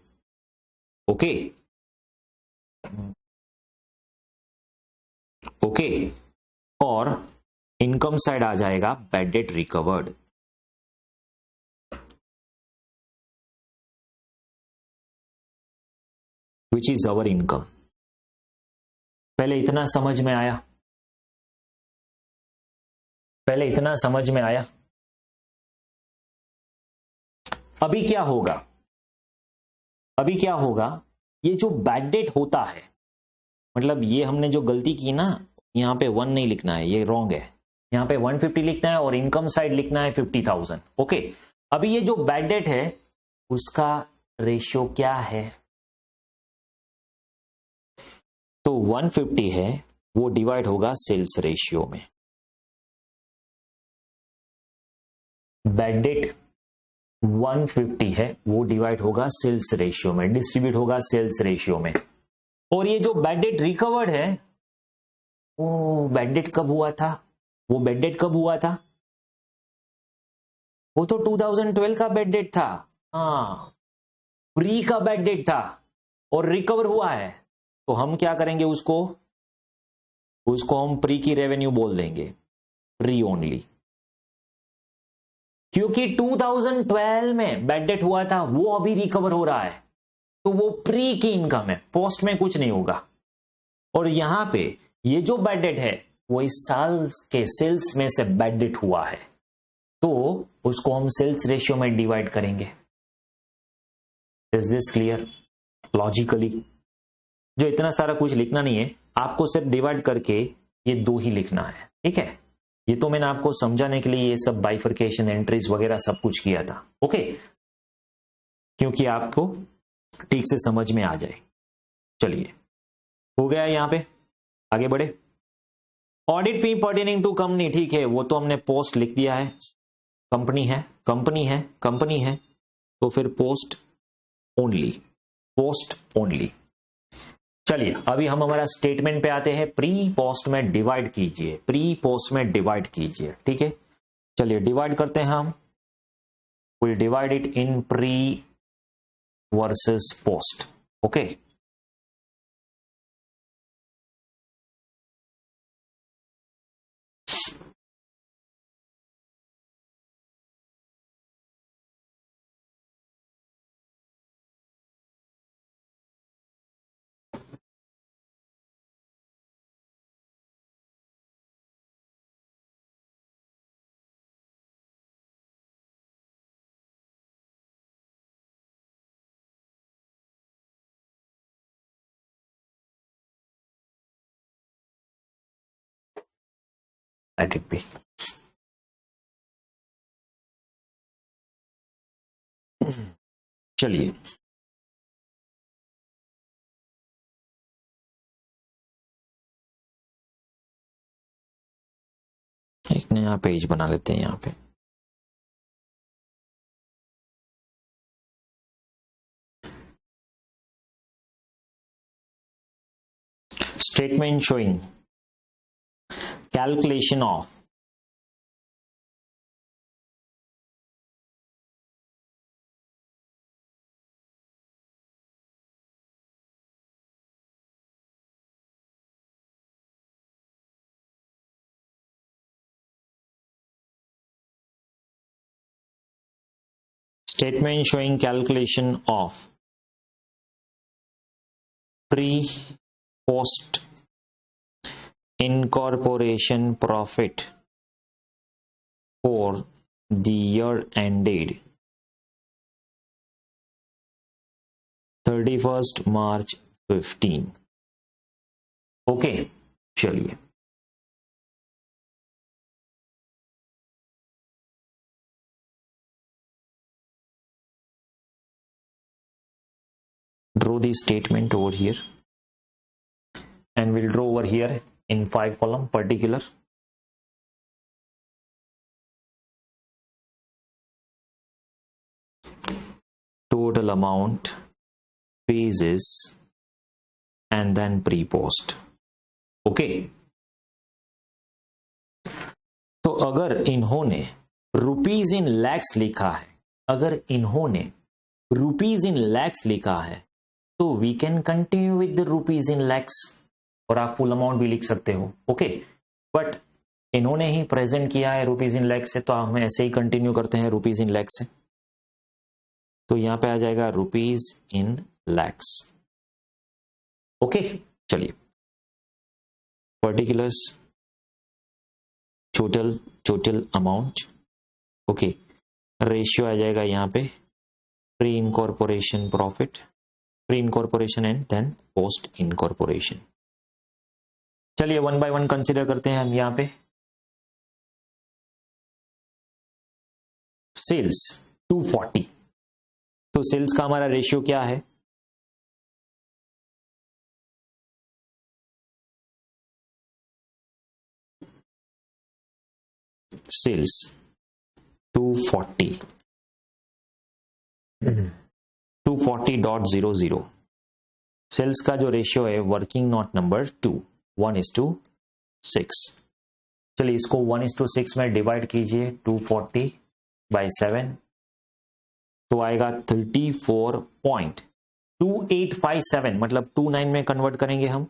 okay, और इनकम साइड आ जाएगा bad debt recovered, which is our income. पहले इतना समझ में आया? अभी क्या होगा? ये जो बैड डेट होता है, मतलब ये हमने जो गलती की ना, यहां पे 1 नहीं लिखना है, ये रॉन्ग है, यहां पे 150 लिखना है और इनकम साइड लिखना है 50,000, ओके। अभी ये जो बैड डेट है उसका रेशियो क्या है? तो 150 है, वो डिवाइड होगा सेल्स रेशियो में। बैड डेट 150 है, वो डिवाइड होगा सेल्स रेशियो में, डिस्ट्रीब्यूट होगा सेल्स रेशियो में। और ये जो बैड डेट रिकवर्ड है, वो बैड डेट कब हुआ था? वो तो 2012 का बैड डेट था, हाँ, प्री का बैड डेट था, और रिकवर हुआ है। तो हम क्या करेंगे? उसको उसको हम प्री की रेवेन्यू बोल देंगे, प्री ओनली, क्योंकि 2012 में बैड डेट हुआ था, वो अभी रिकवर हो रहा है, तो वो प्री की इनकम है, पोस्ट में कुछ नहीं होगा। और यहां पे ये जो बैड डेट है वो इस साल के सेल्स में से बैड डेट हुआ है, तो उसको हम सेल्स रेशियो में डिवाइड करेंगे। Is this clear? लॉजिकली जो इतना सारा कुछ लिखना नहीं है, आपको सिर्फ डिवाइड करके ये दो ही लिखना है, ठीक है। ये तो मैंने आपको समझाने के लिए ये सब बाइफर्केशन एंट्रीज वगैरह सब कुछ किया था, ओके, क्योंकि आपको ठीक से समझ में आ जाए। चलिए, हो गया यहां पे, आगे बढ़े। Audit fee pertaining to company, ठीक है, वो तो हमने पोस्ट लिख दिया है, कंपनी है, कंपनी है, कंपनी है, तो फिर पोस्ट ओनली, पोस्ट ओनली। चलिए अभी हम हमारा स्टेटमेंट पे आते हैं, प्री पोस्ट में डिवाइड कीजिए, प्री पोस्ट में डिवाइड कीजिए, ठीक है। चलिए डिवाइड करते हैं हम, will divide it in pre versus post, okay. Let it be. चलिए एक नया पेज बना लेते हैं यहाँ पे। Statement showing calculation of statement showing calculation of pre-post incorporation profit for the year ended 31st March 15। Okay, चलिए draw the statement over here and we'll draw over here in 5 column particular. Total amount, phases and then pre-post, okay. तो अगर इन्होंने rupees in lakhs लिखा है, अगर इन्होंने rupees in lakhs लिखा है, तो we can continue with the rupees in lakhs, और आप फुल अमाउंट भी लिख सकते हो, ओके। बट इन्होंने ही प्रेजेंट किया है रुपीज इन लैक्स से, तो हम ऐसे ही कंटिन्यू करते हैं रुपीज इन लैक्स से। तो यहां पे आ जाएगा रुपीज इन लैक्स, ओके। चलिए particulars, total amount, okay. Ratio आ जाएगा यहाँ पे pre incorporation profit, pre incorporation and then post incorporation. चलिए वन बाय वन कंसीडर करते हैं हम यहाँ पे। सेल्स 240, तो सेल्स का हमारा रेशियो क्या है? सेल्स 240.00, सेल्स का जो रेशियो है वर्किंग नोट नंबर 2, 1:6। चलिए इसको 1:6 में डिवाइड कीजिए 240/7, तो आएगा 34.2857, मतलब 29 में कन्वर्ट करेंगे हम,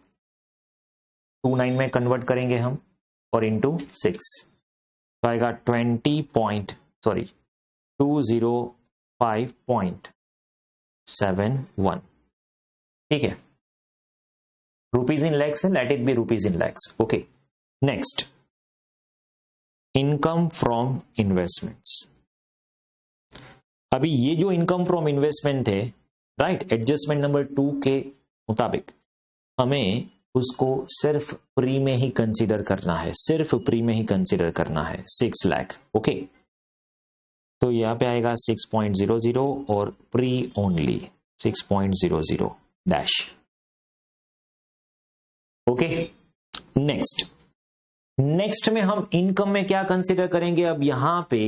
29 में कन्वर्ट करेंगे हम और इंटू 6 तो आएगा 205.71 ठीक है। रुपीज इन लैक्स है, let it be rupees in lakhs. Okay next income from investments. अभी ये जो इनकम फ्रॉम इन्वेस्टमेंट थे राइट, एडजस्टमेंट नंबर 2 के मुताबिक हमें उसको सिर्फ प्री में ही कंसीडर करना है, सिर्फ प्री में ही कंसीडर करना है 6 लाख। ओके तो यहां पे आएगा 6.00 और pre only 6.00 dash. Okay next में हम इनकम में क्या कंसीडर करेंगे, अब यहां पे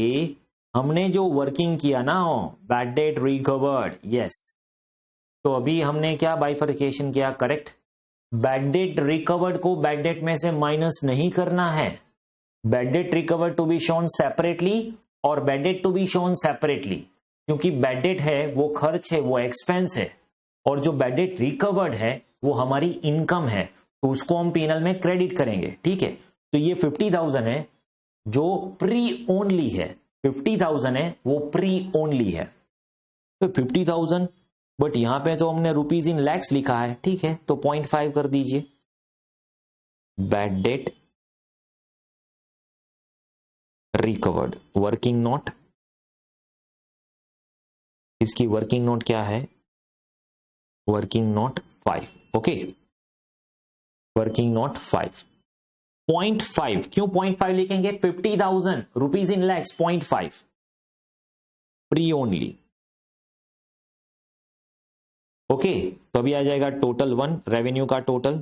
हमने जो वर्किंग किया ना हो बैड डेट रिकवर्ड, यस, तो अभी हमने क्या बाइफर्केशन किया, करेक्ट, बैड डेट रिकवर्ड को बैड डेट में से माइनस नहीं करना है, bad debt recovered to be shown separately और bad debt to be shown separately, क्योंकि बैड डेट है वो खर्च है, वो एक्सपेंस है, और जो बैड डेट रिकवर्ड है वो हमारी इनकम है, तो उसको हम पीएनएल में क्रेडिट करेंगे। ठीक है, तो ये 50,000 है जो प्री ओनली है, 50,000 है वो प्री ओनली है, तो 50,000, बट यहां पे तो हमने रुपीज इन लैक्स लिखा है, ठीक है, तो 0.5 कर दीजिए। Bad debt recovered working note, इसकी वर्किंग नोट क्या है, working note 5। Okay working note 5, 0.5 क्यों 0.5 लिखेंगे, 50,000 rupees in lakhs 0.5 pre only. Okay तो अभी आ जाएगा टोटल 1 रेवेन्यू का टोटल,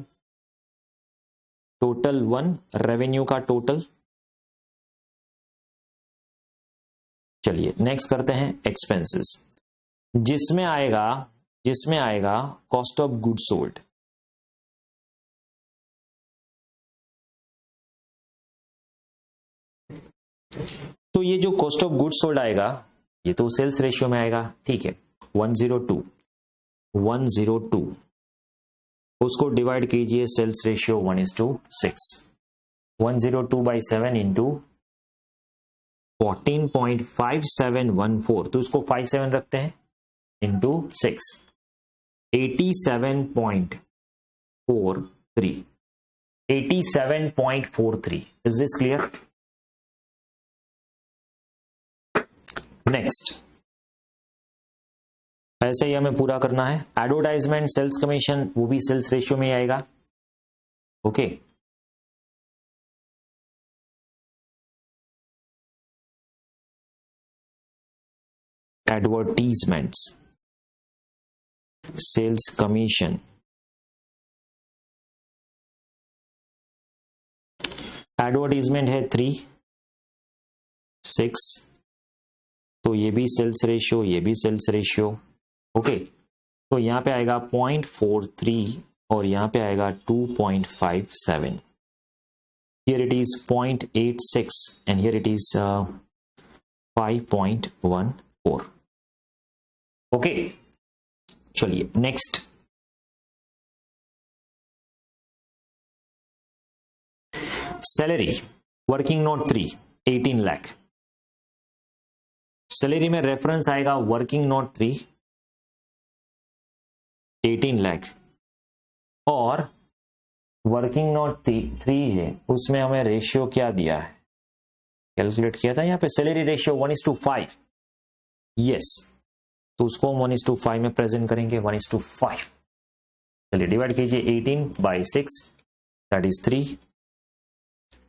टोटल 1 रेवेन्यू का टोटल। चलिए नेक्स्ट करते हैं एक्सपेंसेस, जिसमें आएगा कॉस्ट ऑफ गुड्स सोल्ड। तो ये जो कॉस्ट ऑफ गुड्स सोल्ड आएगा ये तो सेल्स रेशियो में आएगा, ठीक है, 102 उसको डिवाइड कीजिए सेल्स रेशियो 1:6, 102 by 7 इंटू 14.5714, तो उसको 57 रखते हैं into 6, 87.43 is this clear. Next ऐसे ही हमें पूरा करना है, एडवर्टाइजमेंट सेल्स कमीशन वो भी सेल्स रेशियो में ही आएगा। Okay advertisements sales commission, advertisement है 3, 6, तो ये भी सेल्स रेशियो, ये भी सेल्स रेशियो। ओके तो यहां पे आएगा 0.43 और यहां पे आएगा 2.57, here it is 0.86 and here it is 5.14। Okay चलिए next, salary working note 3 18 lakh, salary में रेफरेंस आएगा वर्किंग नोट 3 18 लाख, और वर्किंग नोट 3 है उसमें हमें रेशियो क्या दिया है, कैलकुलेट किया था यहाँ पे सैलरी रेशियो 1:5, यस, तो उसको हम 1:5 में प्रेजेंट करेंगे 1:5। चलिए डिवाइड कीजिए 18 by 6 that is 3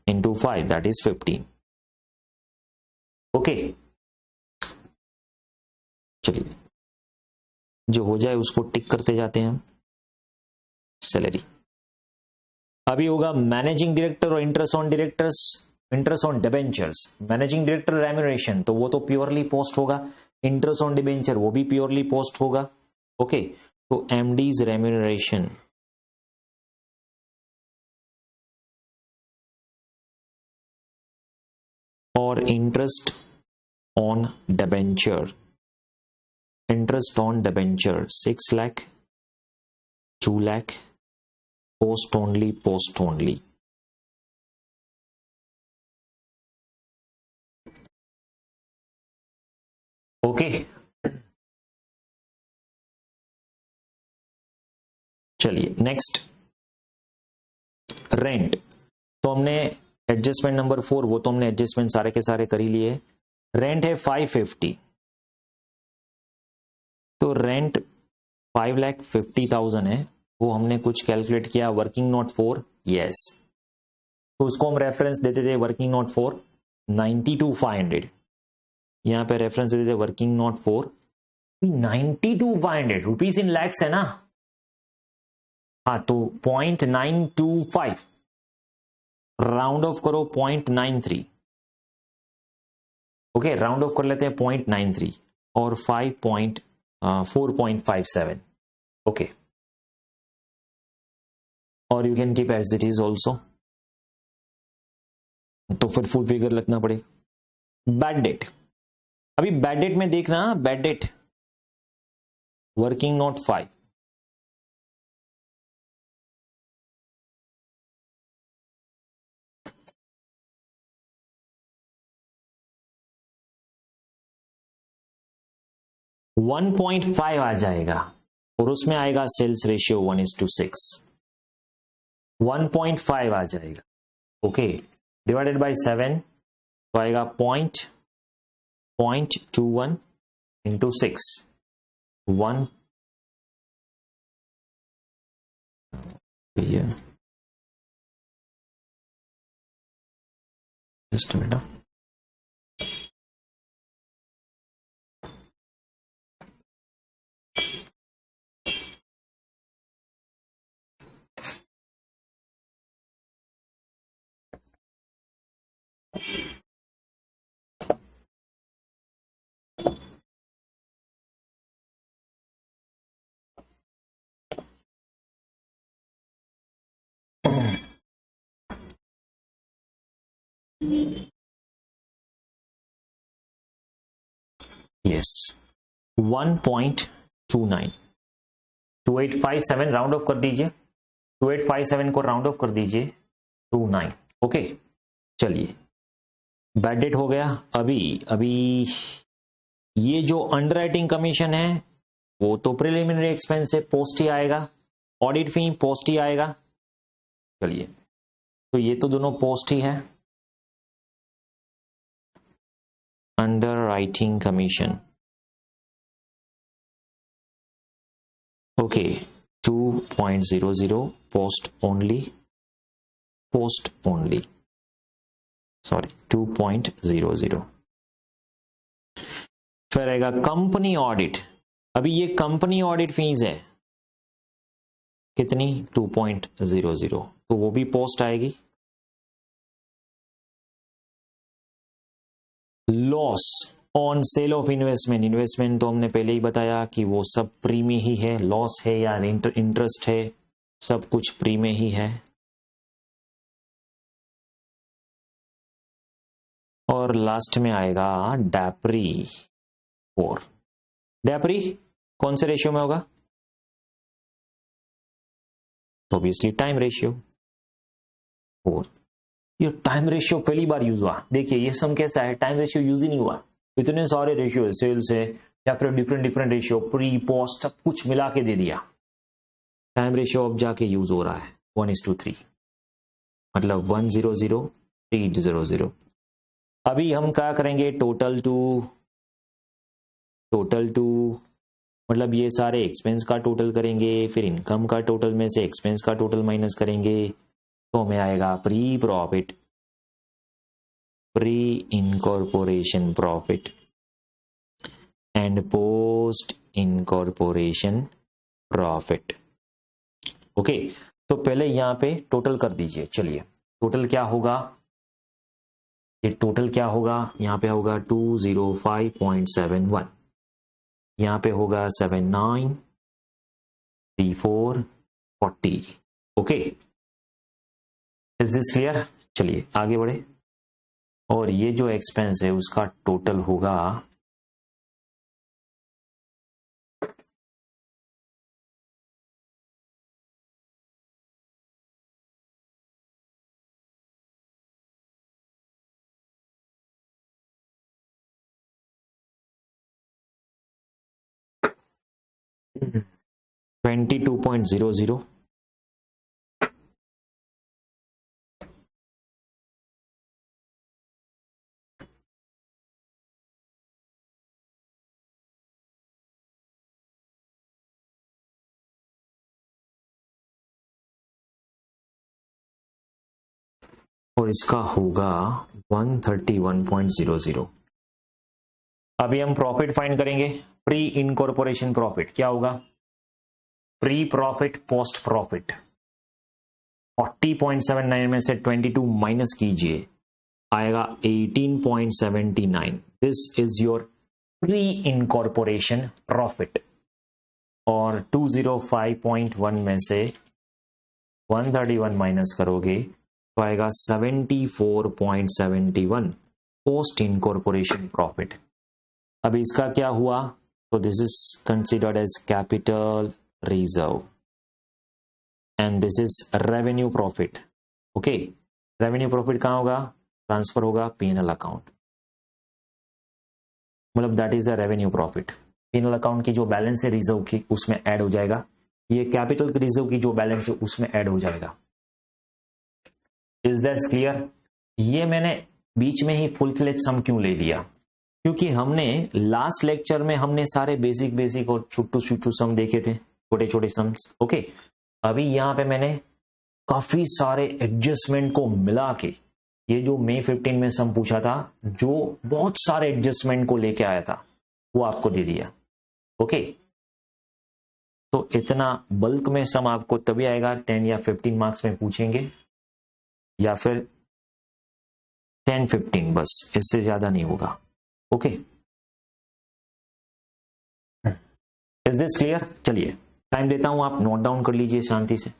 into 5 that is 15। Okay चलिए जो हो जाए उसको टिक करते जाते हैं हम। सैलरी अभी होगा मैनेजिंग डायरेक्टर और interest on directors, interest on debentures, managing director remuneration तो वो तो प्योरली पोस्ट होगा, इंटरेस्ट ऑन डिबेंचर वो भी प्योरली पोस्ट होगा। ओके तो एमडीज रेम्यूनरेशन और interest on debenture, interest on debenture 6 lakh, 2 lakh post only, post only. Okay, चलिए नेक्स्ट, रेंट। तो हमने एडजस्टमेंट नंबर 4, वो तो हमने एडजस्टमेंट सारे के सारे कर ही लिए। रेंट है 550, तो रेंट 5,50,000 है, वो हमने कुछ कैलकुलेट किया वर्किंग नोट 4, यस, तो उसको हम रेफरेंस देते थे वर्किंग नोट 4 92,500, यहां पे रेफरेंस देते थे working note 4 92,500 rupees in lakhs है ना, हाँ, तो 0.925 राउंड ऑफ करो 0.93, ओके, राउंड ऑफ कर लेते हैं 0.93 और 4.57, ओके, और you can keep as it is also, तो फिर फुल फिगर लगना पड़ेगा। बैड डेट, अभी बैड डेट में देखना, बैड डेट वर्किंग नोट 5, $1.5 आ जाएगा और उसमें आएगा सेल्स रेशियो 1:6, 1.5 आ जाएगा, ओके, डिवाइडेड बाय 7 तो आएगा 0.21 into 6, 1 just minute, yes 1.29, 2857 round of कर दीजिए, 2857 को राउंड ऑफ कर दीजिए 29, ओके, चलिए बैड डेट हो गया। अभी ये जो अंडरराइटिंग कमीशन है वो तो प्रिलिमिनरी एक्सपेंस है, पोस्ट ही आएगा, ऑडिट फी पोस्ट ही आएगा, चलिए, तो ये तो दोनों पोस्ट ही है। Underwriting commission, okay, 2.00 post only, post only, sorry 2.00, फिर आएगा कंपनी ऑडिट। अभी ये कंपनी ऑडिट फीस है कितनी, 2.00, तो वो भी पोस्ट आएगी। Loss on sale of investment, investment तो हमने पहले ही बताया कि वो सब प्री में ही है, लॉस है या इंटरेस्ट है, सब कुछ प्री में ही है। और लास्ट में आएगा डैपरी 4, डैपरी कौन से रेशियो में होगा, तो ऑब्वियसली टाइम रेशियो 4। ये टाइम रेशियो पहली बार यूज हुआ, देखिए ये सम कैसा है, टाइम रेशियो यूज ही नहीं हुआ, इतने सारे रेशियो है, सेल्स है या फिर different different ratio, pre post सब कुछ मिला के दे दिया, टाइम रेशियो अब जाके यूज हो रहा है 1:3, मतलब 100:300। अभी हम क्या करेंगे, टोटल टू मतलब ये सारे एक्सपेंस का टोटल करेंगे, फिर इनकम का टोटल में से एक्सपेंस का टोटल माइनस करेंगे, तो हमें आएगा pre profit, pre incorporation profit and post incorporation profit, okay. तो पहले यहां पे टोटल कर दीजिए, चलिए टोटल क्या होगा, ये टोटल क्या होगा, यहां पे होगा 205.71, यहां पे होगा 793440, ओके, इज दिस क्लियर, चलिए आगे बढ़े, और ये जो एक्सपेंस है उसका टोटल होगा 22.00, और इसका होगा 131.00। अभी हम प्रॉफिट फाइंड करेंगे, प्री इनकॉर्पोरेशन प्रॉफिट क्या होगा, प्री प्रॉफिट पोस्ट प्रॉफिट 40.79 में से 22 माइनस कीजिए, आएगा 18.79। This is your pre incorporation profit. और 205.1 में से 131 माइनस करोगे तो आएगा 74.71 पोस्ट इनकॉर्पोरेशन प्रॉफिट। अब इसका क्या हुआ, तो this is considered as capital reserve and this is revenue profit. Okay, revenue profit कहां होगा, ट्रांसफर होगा पीएनएल अकाउंट, मतलब that is a revenue profit. PNL account की जो बैलेंस है रिजर्व की उसमें ऐड हो जाएगा, ये कैपिटल रिजर्व की जो बैलेंस है उसमें ऐड हो जाएगा। Is that clear? ये मैंने बीच में ही फुल फ्लेज सम क्यों ले लिया, क्योंकि हमने लास्ट लेक्चर में हमने सारे बेसिक और छोटू सम देखे थे, छोटे छोटे सम्स। ओके, अभी यहां पे मैंने काफी सारे एडजस्टमेंट को मिला के, ये जो मई 15 में सम पूछा था जो बहुत सारे एडजस्टमेंट को लेके आया था वो आपको दे दिया। ओके, तो इतना बल्क में सम आपको तभी आएगा 10 या 15 मार्क्स में पूछेंगे, या फिर 10-15, बस इससे ज्यादा नहीं होगा। Okay, is this clear? चलिए टाइम देता हूं, आप नोट डाउन कर लीजिए शांति से।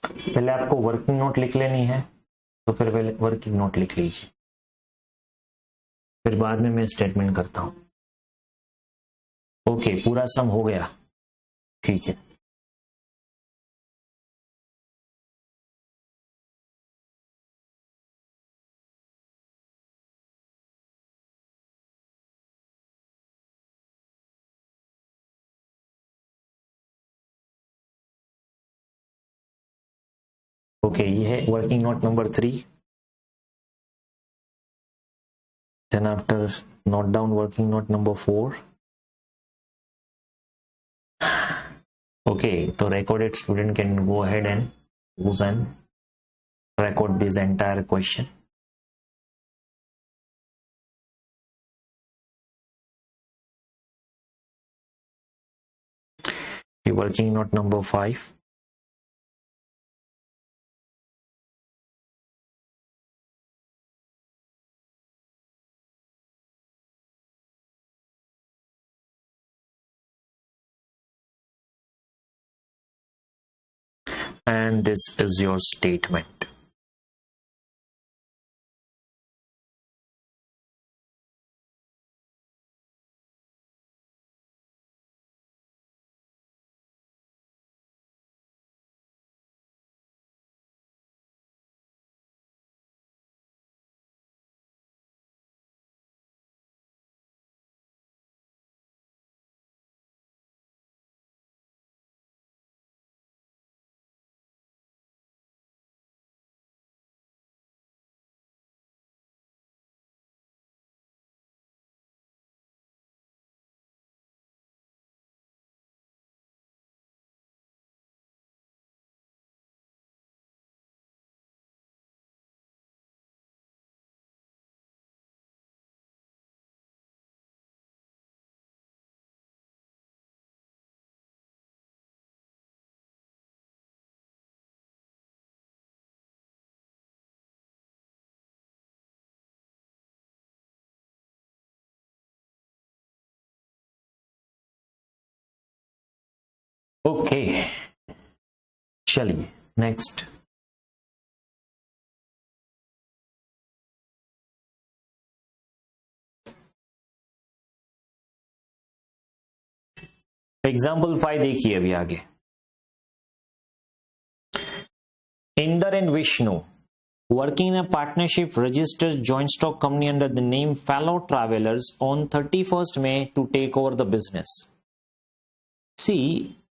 पहले आपको वर्किंग नोट लिख लेनी है, तो फिर पहले वर्किंग नोट लिख लीजिए, फिर बाद में मैं स्टेटमेंट करता हूं। ओके, पूरा सम हो गया, ठीक है। ओके, ये है working note number 3। Then after, note down working note number 4. Okay, so recorded student can go ahead and pause and record this entire question. You're working note number 5. And this is your statement. Okay, चलिए next. Example 5 देखिए अभी आगे। Inder and Vishnu working in a partnership registered joint stock company under the name Fellow Travelers on 31st May to take over the business. See,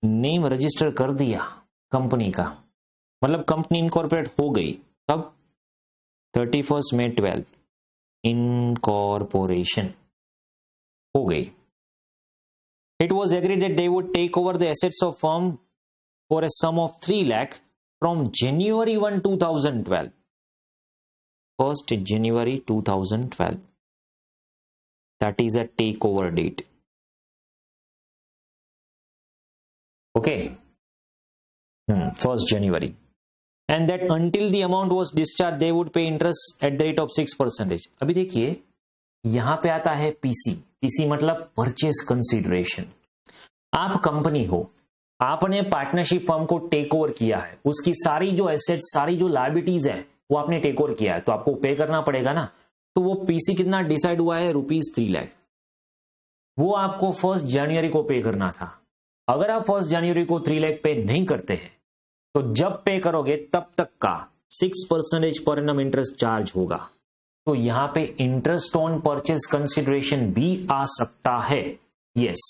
name register कर दिया company का, मतलब company incorporate हो गई कब? 31 May 12 इनकॉर्पोरेशन हो गई। It was agreed that they would take over the assets of firm for a sum of 3 lakh from January 1, 2012. 1st January 2012. That is a takeover date. Okay. 1st January. And that until the amount was discharged, they would pay interest at the rate of 6%. अभी देखिए यहां पे आता है PC. PC मतलब purchase consideration. आप company हो, आपने पार्टनरशिप फर्म को टेक ओवर किया है, उसकी सारी जो एसेट्स, सारी जो लायबिलिटीज है वो आपने टेक ओवर किया है, तो आपको पे करना पड़ेगा ना। तो वो पीसी कितना डिसाइड हुआ है? ₹3 लाख। वो आपको 1 जनवरी को पे करना था। अगर आप 1 जनवरी को 3 लाख पे नहीं करते हैं तो जब पे करोगे तब तक का 6% पर एनम इंटरेस्ट चार्ज होगा। तो यहां पे इंटरेस्ट ऑन परचेज कंसिडरेशन भी आ सकता है। Yes,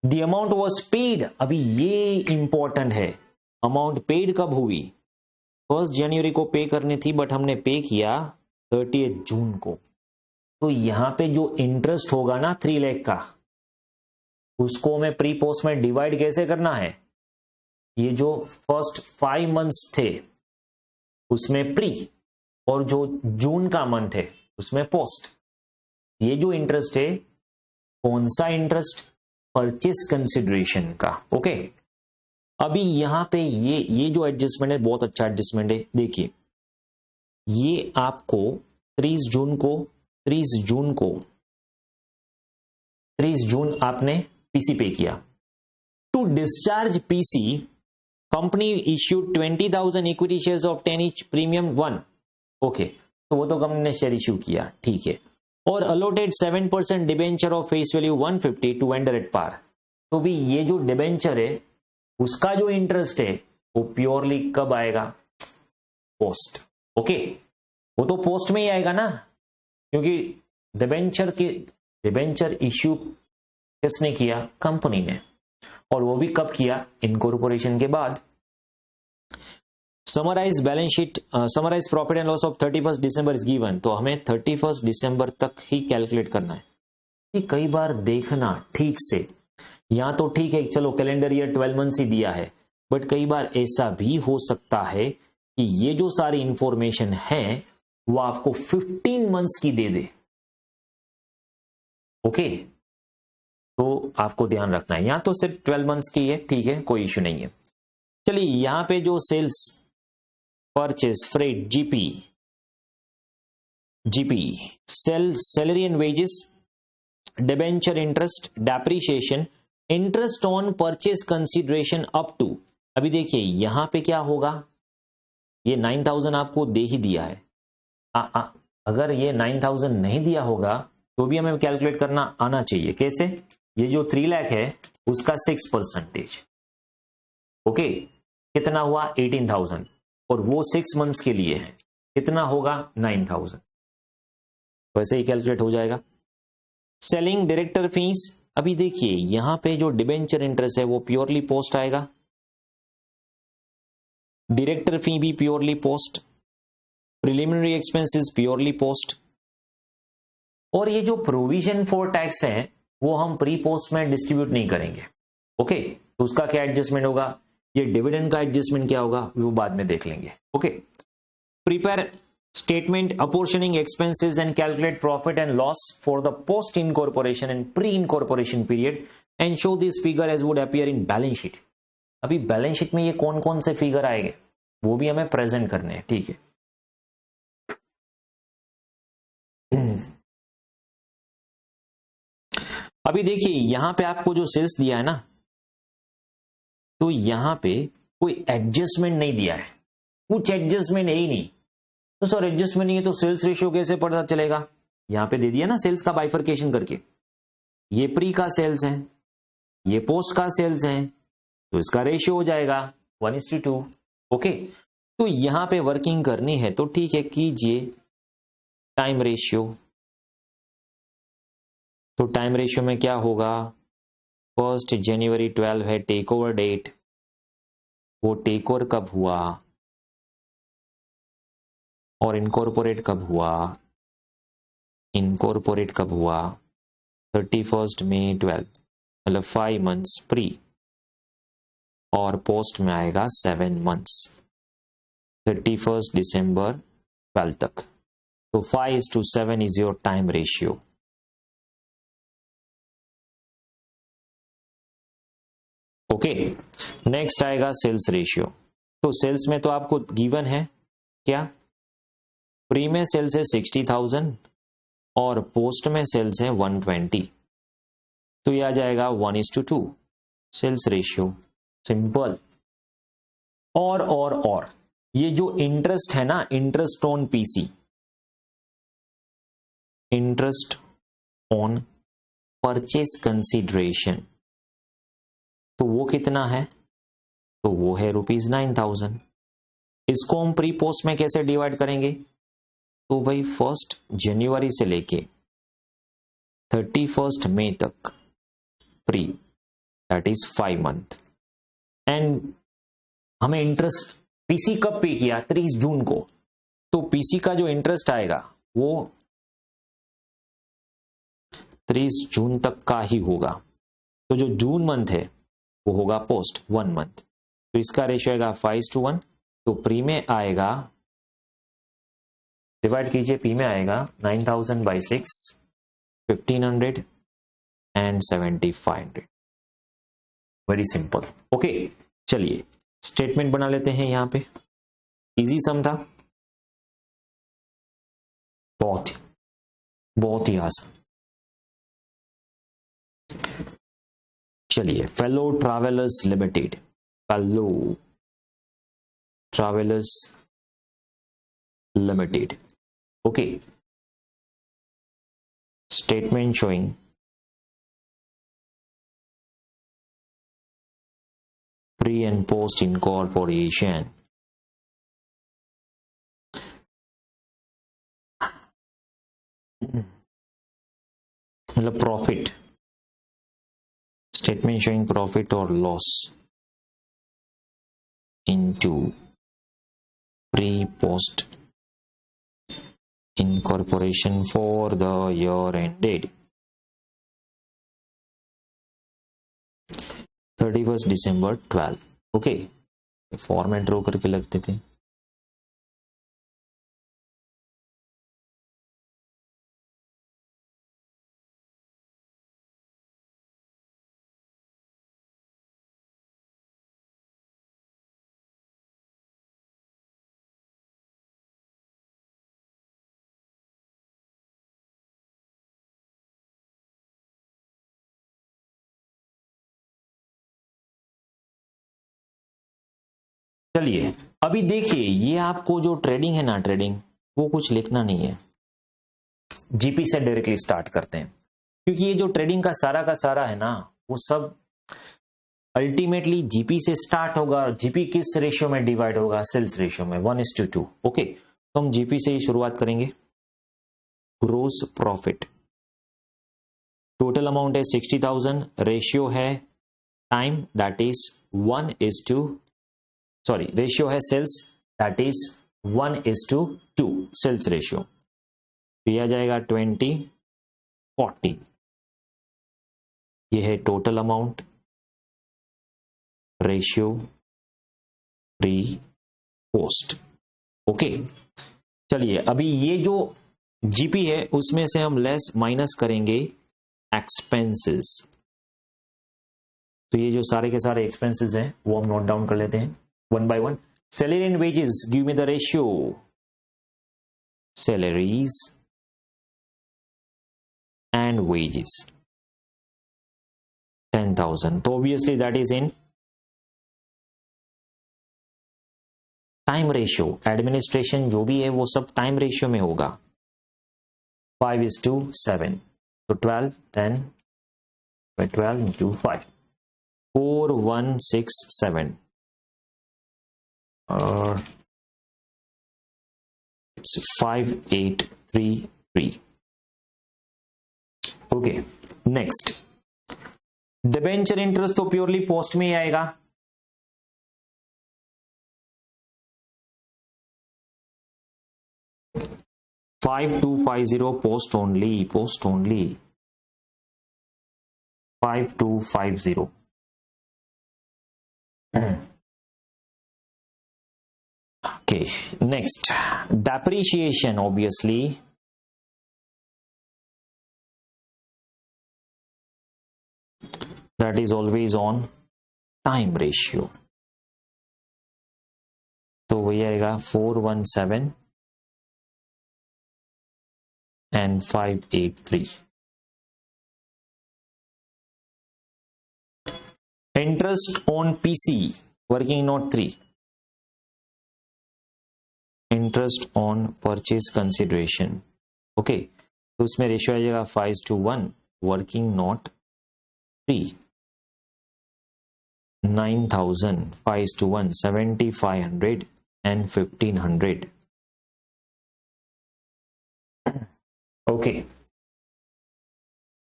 the amount was paid. अभी ये इंपॉर्टेंट है, अमाउंट पेड कब हुई? 1 जनवरी को पे करनी थी, बट हमने पे किया 30 जून को। तो यहां पे जो इंटरेस्ट होगा ना 3 लाख का, उसको हमें प्री पोस्ट में डिवाइड कैसे करना है? ये जो फर्स्ट 5 मंथ्स थे उसमें प्री, और जो जून का मंथ है उसमें पोस्ट। ये जो इंटरेस्ट है, कौन सा इंटरेस्ट? परचेस कंसिडरेशन का। ओके, अभी यहां पे ये जो एडजस्टमेंट है बहुत अच्छा एडजस्टमेंट है। देखिए, ये आपको 30 जून आपने पीसी पे किया। To discharge PC, company issued 20,000 equity shares of 10 each premium 1। Okay, तो वो तो कंपनी ने शेयर इश्यू किया, ठीक है। और allotted 7% debenture of face value 150 to vendor at par. तो भी ये जो डिबेंचर है उसका जो इंटरेस्ट है वो प्योरली कब आएगा? पोस्ट। ओके, वो तो पोस्ट में ही आएगा ना, क्योंकि डिबेंचर इश्यू किसने किया? कंपनी ने। और वो भी कब किया? इनकॉर्पोरेशन के बाद। Summarise balance sheet, summarise profit and loss of 31 December is given. तो हमें 31 दिसंबर तक ही कैलकुलेट करना है। कि कई बार देखना ठीक से, यहां तो ठीक है, चलो कैलेंडर ईयर 12 मंथ्स ही दिया है, बट कई बार ऐसा भी हो सकता है कि ये जो सारी इंफॉर्मेशन है वो आपको 15 मंथ्स की दे दे। ओके, तो आपको ध्यान रखना है। यहां तो सिर्फ 12 मंथ्स की है, ठीक है, कोई इश्यू नहीं है। चलिए यहां पे जो sales, purchase, freight, GP, salary and wages, debenture interest, depreciation, interest on purchase consideration up to. अभी देखिए यहां पे क्या होगा, ये 9000 आपको दे ही दिया है। अगर ये 9000 नहीं दिया होगा तो भी हमें कैलकुलेट करना आना चाहिए। कैसे? ये जो 3 लाख है उसका 6%, ओके, कितना हुआ 18,000, और वो 6 मंथ्स के लिए है, कितना होगा 9,000, वैसे ही कैलकुलेट हो जाएगा। सेलिंग डायरेक्टर फीस, अभी देखिए यहां पे जो डिबेंचर इंटरेस्ट है वो प्योरली पोस्ट आएगा, डायरेक्टर फी भी purely post, preliminary expenses purely post, और ये जो प्रोविजन फॉर टैक्स है वो हम प्री पोस्ट में डिस्ट्रीब्यूट नहीं करेंगे। ओके, तो उसका क्या एडजस्टमेंट होगा, ये डिविडेंड का एडजस्टमेंट क्या होगा वो बाद में देख लेंगे। Okay, prepare statement apportioning expenses and calculate profit and loss for the post incorporation and pre incorporation period and show this figure as would appear in balance sheet। अभी बैलेंस शीट में ये कौन कौन से फिगर आएंगे वो भी हमें प्रेजेंट करने हैं, ठीक है। अभी देखिए यहां पे आपको जो सेल्स दिया है ना, तो यहां पे कोई एडजस्टमेंट नहीं दिया है, कुछ एडजस्टमेंट है ही नहीं। तो सर एडजस्टमेंट नहीं है तो सेल्स रेशियो कैसे पता चलेगा? यहां पे दे दिया ना सेल्स का बाइफरकेशन करके, ये प्री का सेल्स है, ये पोस्ट का सेल्स है, तो इसका रेशियो हो जाएगा 1:2। ओके, तो यहां पे वर्किंग करनी है तो ठीक है कीजिए टाइम रेशियो। तो टाइम रेशियो में क्या होगा, 1 जनवरी 12 है टेक ओवर डेट, वो टेक ओवर कब हुआ और इनकॉर्पोरेट कब हुआ, इनकॉर्पोरेट कब हुआ 31 मई 12, मतलब 5 मंथ्स प्री, और पोस्ट में आएगा 7 मंथ्स 31 दिसंबर 12 तक। तो 5:7 is your time ratio. Okay, next आएगा सेल्स रेशियो। तो सेल्स में तो आपको गिवन है क्या, प्री में सेल्स है 60,000 और पोस्ट में सेल्स है 120, तो ये आ जाएगा 1:2 सेल्स रेशियो, सिंपल। और ये जो इंटरेस्ट है ना, interest on PC, interest on purchase consideration, तो वो कितना है, तो वो है ₹9,000। इसको हम प्री पोस्ट में कैसे डिवाइड करेंगे, तो भाई 1 जनवरी से लेके 31 मई तक pre, that is 5 month, and हमें इंटरेस्ट पीसी कब पे किया, 30 जून को, तो पीसी का जो इंटरेस्ट आएगा वो 30 जून तक का ही होगा। तो जो जून मंथ है वो होगा पोस्ट 1 मंथ, तो इसका रेशियो आएगा 5:1। तो प्री में आएगा, डिवाइड कीजिए, पी में आएगा 9,000 by 6, 1,500 and 7,500। Very simple. Okay, चलिए स्टेटमेंट बना लेते हैं। यहां पे इजी सम था, बहुत ही आसान। चलिए, fellow travellers limited, fellow travellers limited, okay, statement showing pre and post incorporation, मतलब प्रॉफिट, स्टेटमेंट शोइंग प्रॉफिट और loss into pre post incorporation for the year ended 31 December 12। Okay, format draw करके लगते थे। चलिए अभी देखिए, ये आपको जो ट्रेडिंग है ना, ट्रेडिंग वो कुछ लिखना नहीं है, जीपी से डायरेक्टली स्टार्ट करते हैं, क्योंकि ये जो ट्रेडिंग का सारा है ना, वो सब अल्टीमेटली जीपी से स्टार्ट होगा। जीपी किस रेशियो में डिवाइड होगा? सेल्स रेशियो में, 1:2। ओके, तो हम जीपी से ही शुरुआत करेंगे। ग्रोस प्रॉफिट, टोटल अमाउंट है 60,000, रेशियो है time, that is 1:2, sorry ratio है sales, that is 1:2 sales ratio. तो यह आ जाएगा 20/40। ये है total amount, ratio, pre post. Okay, चलिए अभी ये जो जीपी है उसमें से हम लेस माइनस करेंगे एक्सपेंसेस। तो ये जो सारे के सारे एक्सपेंसेस हैं वो हम नोट डाउन कर लेते हैं one by one. Salary and wages, give me the ratio. Salaries and wages 10,000, तो obviously that is in time ratio. Administration जो भी है वो सब टाइम रेशियो में होगा, 5:7। तो 12, 10 by 12 into 5, 4167, or it's 5833। Okay, next debenture interest तो प्योरली पोस्ट में ही आएगा। $5250 post only, post only 5250। Okay, next depreciation, obviously that is always on time ratio, तो वही आएगा 417 and 583। interest on PC working note 3, interest on purchase consideration. Okay, तो उसमें ratio आ जाएगा 5:1, working note 3, 9,000, 5:1, 7,500 and 1,500। Okay,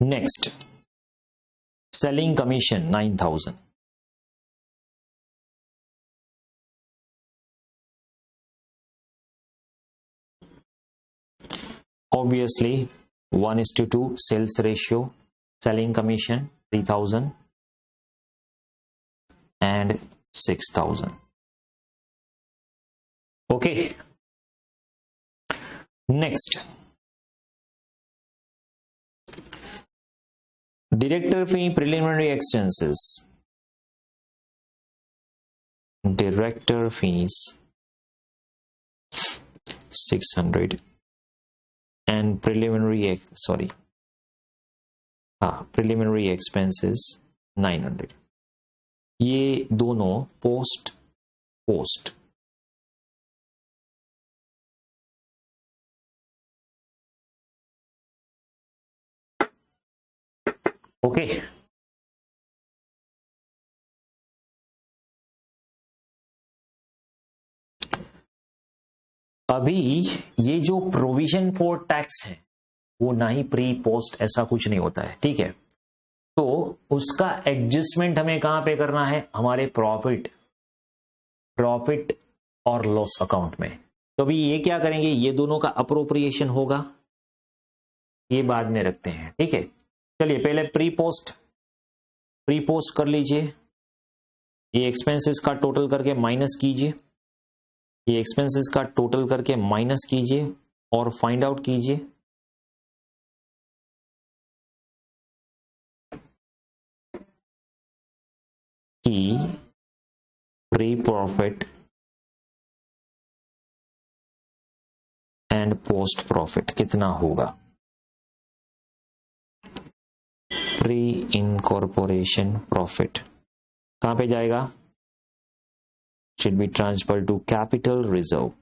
next selling commission 9,000। obviously 1:2 sales ratio, selling commission 3,000 and 6,000। okay, next director fee, preliminary expenses, director fees 600 and preliminary expenses 900। ये दोनों post okay. अभी ये जो provision for tax है वो ना ही प्री पोस्ट ऐसा कुछ नहीं होता है, ठीक है। तो उसका एडजस्टमेंट हमें कहां पे करना है? हमारे प्रॉफिट और लॉस अकाउंट में। तो अभी ये क्या करेंगे, ये दोनों का अप्रोप्रिएशन होगा, ये बाद में रखते हैं, ठीक है। चलिए पहले प्री पोस्ट कर लीजिए। ये एक्सपेंसेस का टोटल करके माइनस कीजिए, ये एक्सपेंसेस का टोटल करके माइनस कीजिए और फाइंड आउट कीजिए कि pre profit and post profit कितना होगा। प्री इनकॉर्पोरेशन प्रॉफिट कहां पे जाएगा, should be transferred to capital reserve,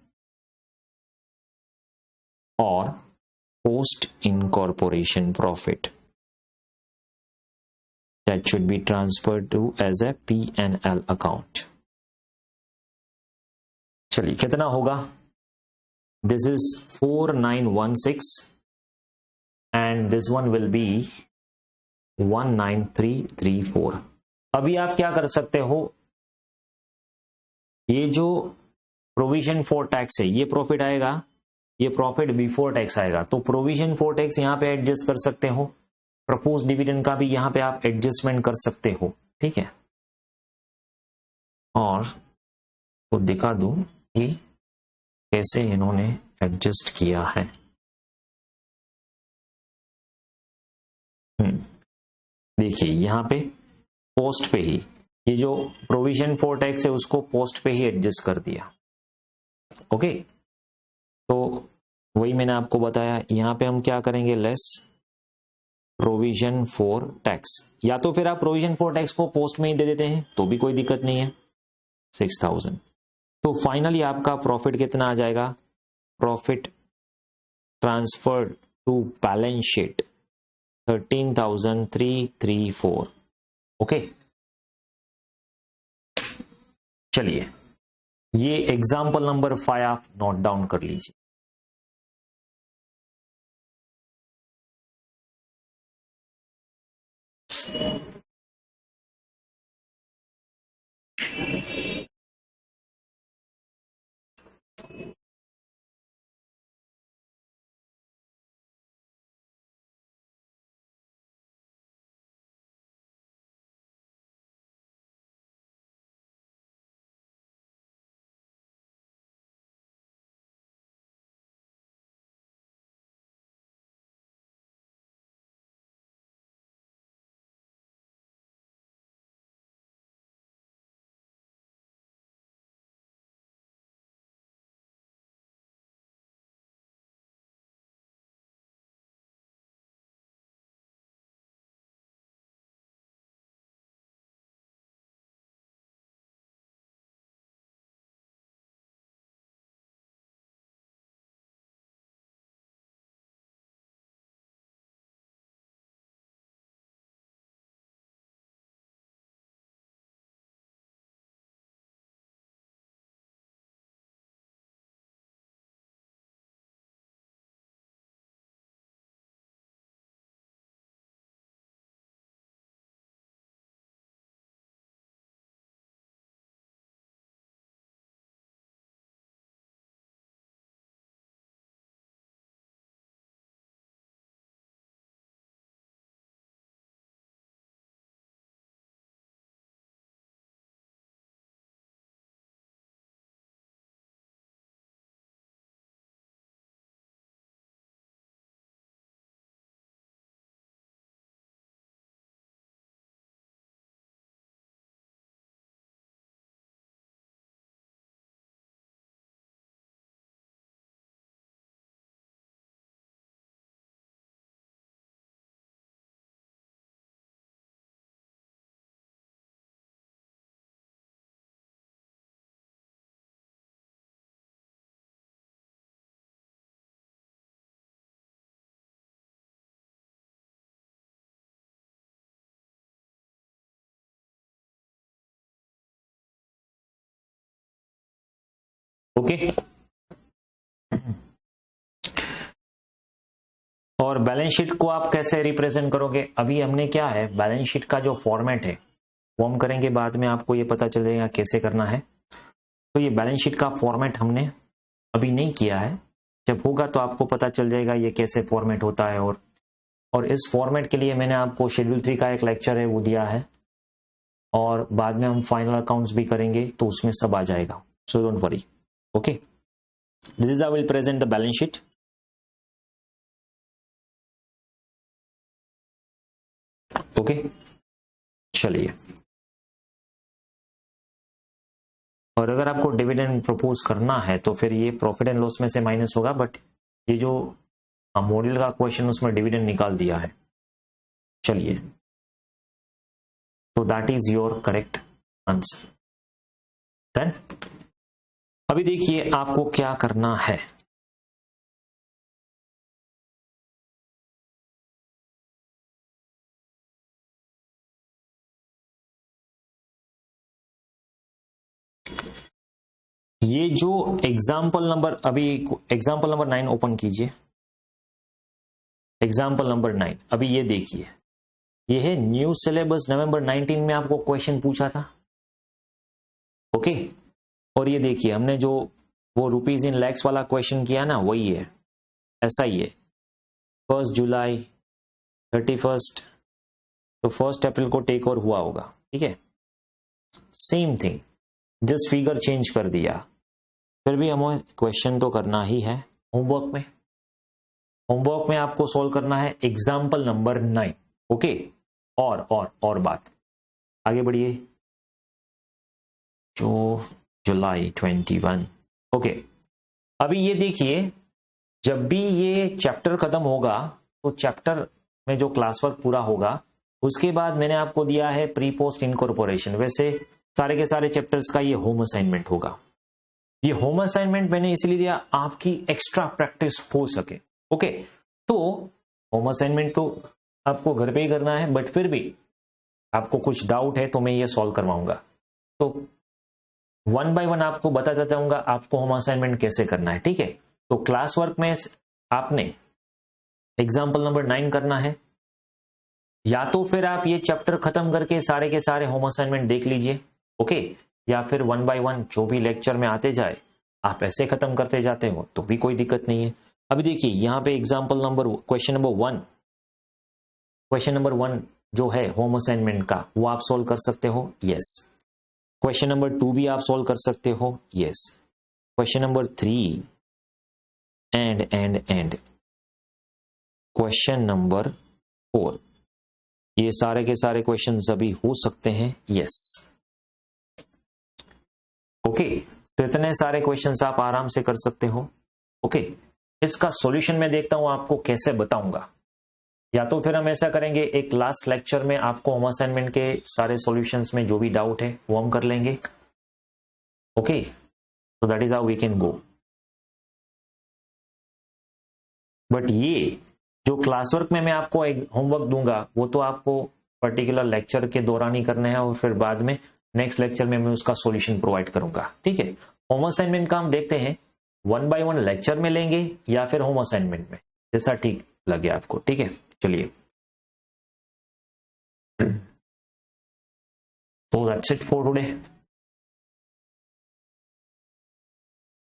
और post incorporation profit that should be transferred to as a P&L account। चलिए कितना होगा, this is 4916 and this one will be 19334। अभी आप क्या कर सकते हो, ये जो प्रोविजन फॉर टैक्स है ये प्रॉफिट आएगा, ये प्रॉफिट बिफोर टैक्स आएगा, तो प्रोविजन फॉर टैक्स यहां पे एडजस्ट कर सकते हो, प्रपोज डिविडेंड का भी यहां पे आप एडजस्टमेंट कर सकते हो, ठीक है। और तो दिखा दूं कि कैसे इन्होंने एडजस्ट किया है। देखिए यहां पे पोस्ट पे ही ये जो प्रोविजन फॉर टैक्स है उसको पोस्ट पे ही एडजस्ट कर दिया। ओके, तो वही मैंने आपको बताया, यहां पे हम क्या करेंगे, लेस प्रोविजन फॉर टैक्स, या तो फिर आप प्रोविजन फॉर टैक्स को पोस्ट में ही दे देते हैं तो भी कोई दिक्कत नहीं है, 6000। तो फाइनली आपका प्रॉफिट कितना आ जाएगा, profit transferred to balance sheet 13,334। Okay, चलिए ये एग्जाम्पल नंबर 5 आप नोट डाउन कर लीजिए। ओके, और बैलेंस शीट को आप कैसे रिप्रेजेंट करोगे, अभी हमने क्या है बैलेंस शीट का जो फॉर्मेट है वो हम करेंगे बाद में, आपको ये पता चल जाएगा कैसे करना है। तो ये बैलेंस शीट का फॉर्मेट हमने अभी नहीं किया है, जब होगा तो आपको पता चल जाएगा ये कैसे फॉर्मेट होता है। और इस फॉर्मेट के लिए मैंने आपको शेड्यूल 3 का एक लेक्चर है वो दिया है, और बाद में हम फाइनल अकाउंट्स भी करेंगे तो उसमें सब आ जाएगा, so don't worry. Okay, this is I will present the balance sheet. Okay, चलिए, और अगर आपको डिविडेंड प्रपोज करना है तो फिर ये प्रॉफिट एंड लॉस में से माइनस होगा, बट ये जो मॉड्यूल का क्वेश्चन उसमें डिविडेंड निकाल दिया है। चलिए, तो that is your correct answer. Done. अभी देखिए आपको क्या करना है। ये जो एग्जाम्पल नंबर, अभी एग्जाम्पल नंबर 9 ओपन कीजिए। एग्जाम्पल नंबर 9, अभी ये देखिए, ये है न्यू सिलेबस नवंबर 19 में आपको क्वेश्चन पूछा था। ओके, और ये देखिए हमने जो वो रुपीज इन लैक्स वाला क्वेश्चन किया ना, वही है, ऐसा ही है। 1 जुलाई 31, तो 1 अप्रैल को टेक ओवर हुआ होगा, ठीक है। Same thing, just figure change कर दिया। फिर भी हमें क्वेश्चन तो करना ही है। होमवर्क में आपको सॉल्व करना है एग्जाम्पल नंबर 9। ओके, और बात आगे बढ़िए। जो जुलाई 21। ओके, अभी ये देखिए, जब भी ये चैप्टर खत्म होगा तो चैप्टर में जो क्लास वर्क पूरा होगा उसके बाद मैंने आपको दिया है प्री पोस्ट इनकॉर्पोरेशन। वैसे सारे के सारे चैप्टर्स का ये होम असाइनमेंट होगा। ये होम असाइनमेंट मैंने इसलिए दिया आपकी एक्स्ट्रा प्रैक्टिस हो सके। ओके, तो होम असाइनमेंट तो आपको घर पे ही करना है, बट फिर भी आपको कुछ डाउट है तो मैं ये सॉल्व करवाऊंगा। तो 1 बाय 1 आपको बताता जाऊंगा आपको होम असाइनमेंट कैसे करना है, ठीक है। तो क्लास वर्क में आपने एग्जाम्पल नंबर 9 करना है, या तो फिर आप ये चैप्टर खत्म करके सारे के सारे होम असाइनमेंट देख लीजिए। ओके, या फिर 1 बाय 1 जो भी लेक्चर में आते जाए आप ऐसे खत्म करते जाते हो तो भी कोई दिक्कत नहीं है। अभी देखिए यहाँ पे एग्जाम्पल नंबर क्वेश्चन नंबर 1 जो है होम असाइनमेंट का, वो आप सोल्व कर सकते हो, यस। क्वेश्चन नंबर 2 भी आप सोल्व कर सकते हो, yes. Question number 3 and question number 4, ये सारे के सारे क्वेश्चन अभी हो सकते हैं, यस। ओके, तो इतने सारे क्वेश्चंस आप आराम से कर सकते हो। ओके, इसका सॉल्यूशन मैं देखता हूं आपको कैसे बताऊंगा। या तो फिर हम ऐसा करेंगे, एक लास्ट लेक्चर में आपको होम असाइनमेंट के सारे सॉल्यूशंस में जो भी डाउट है वो हम कर लेंगे। ओके, तो that is how we can go. But ये जो क्लास वर्क में मैं आपको एक होमवर्क दूंगा वो तो आपको पर्टिकुलर लेक्चर के दौरान ही करना है, और फिर बाद में नेक्स्ट लेक्चर में मैं उसका सॉल्यूशन प्रोवाइड करूंगा, ठीक है। होम असाइनमेंट का हम देखते हैं 1 बाय 1 लेक्चर में लेंगे या फिर होम असाइनमेंट में, जैसा ठीक लगे आपको, ठीक है। चलिए, तो दैट्स इट फॉर टुडे।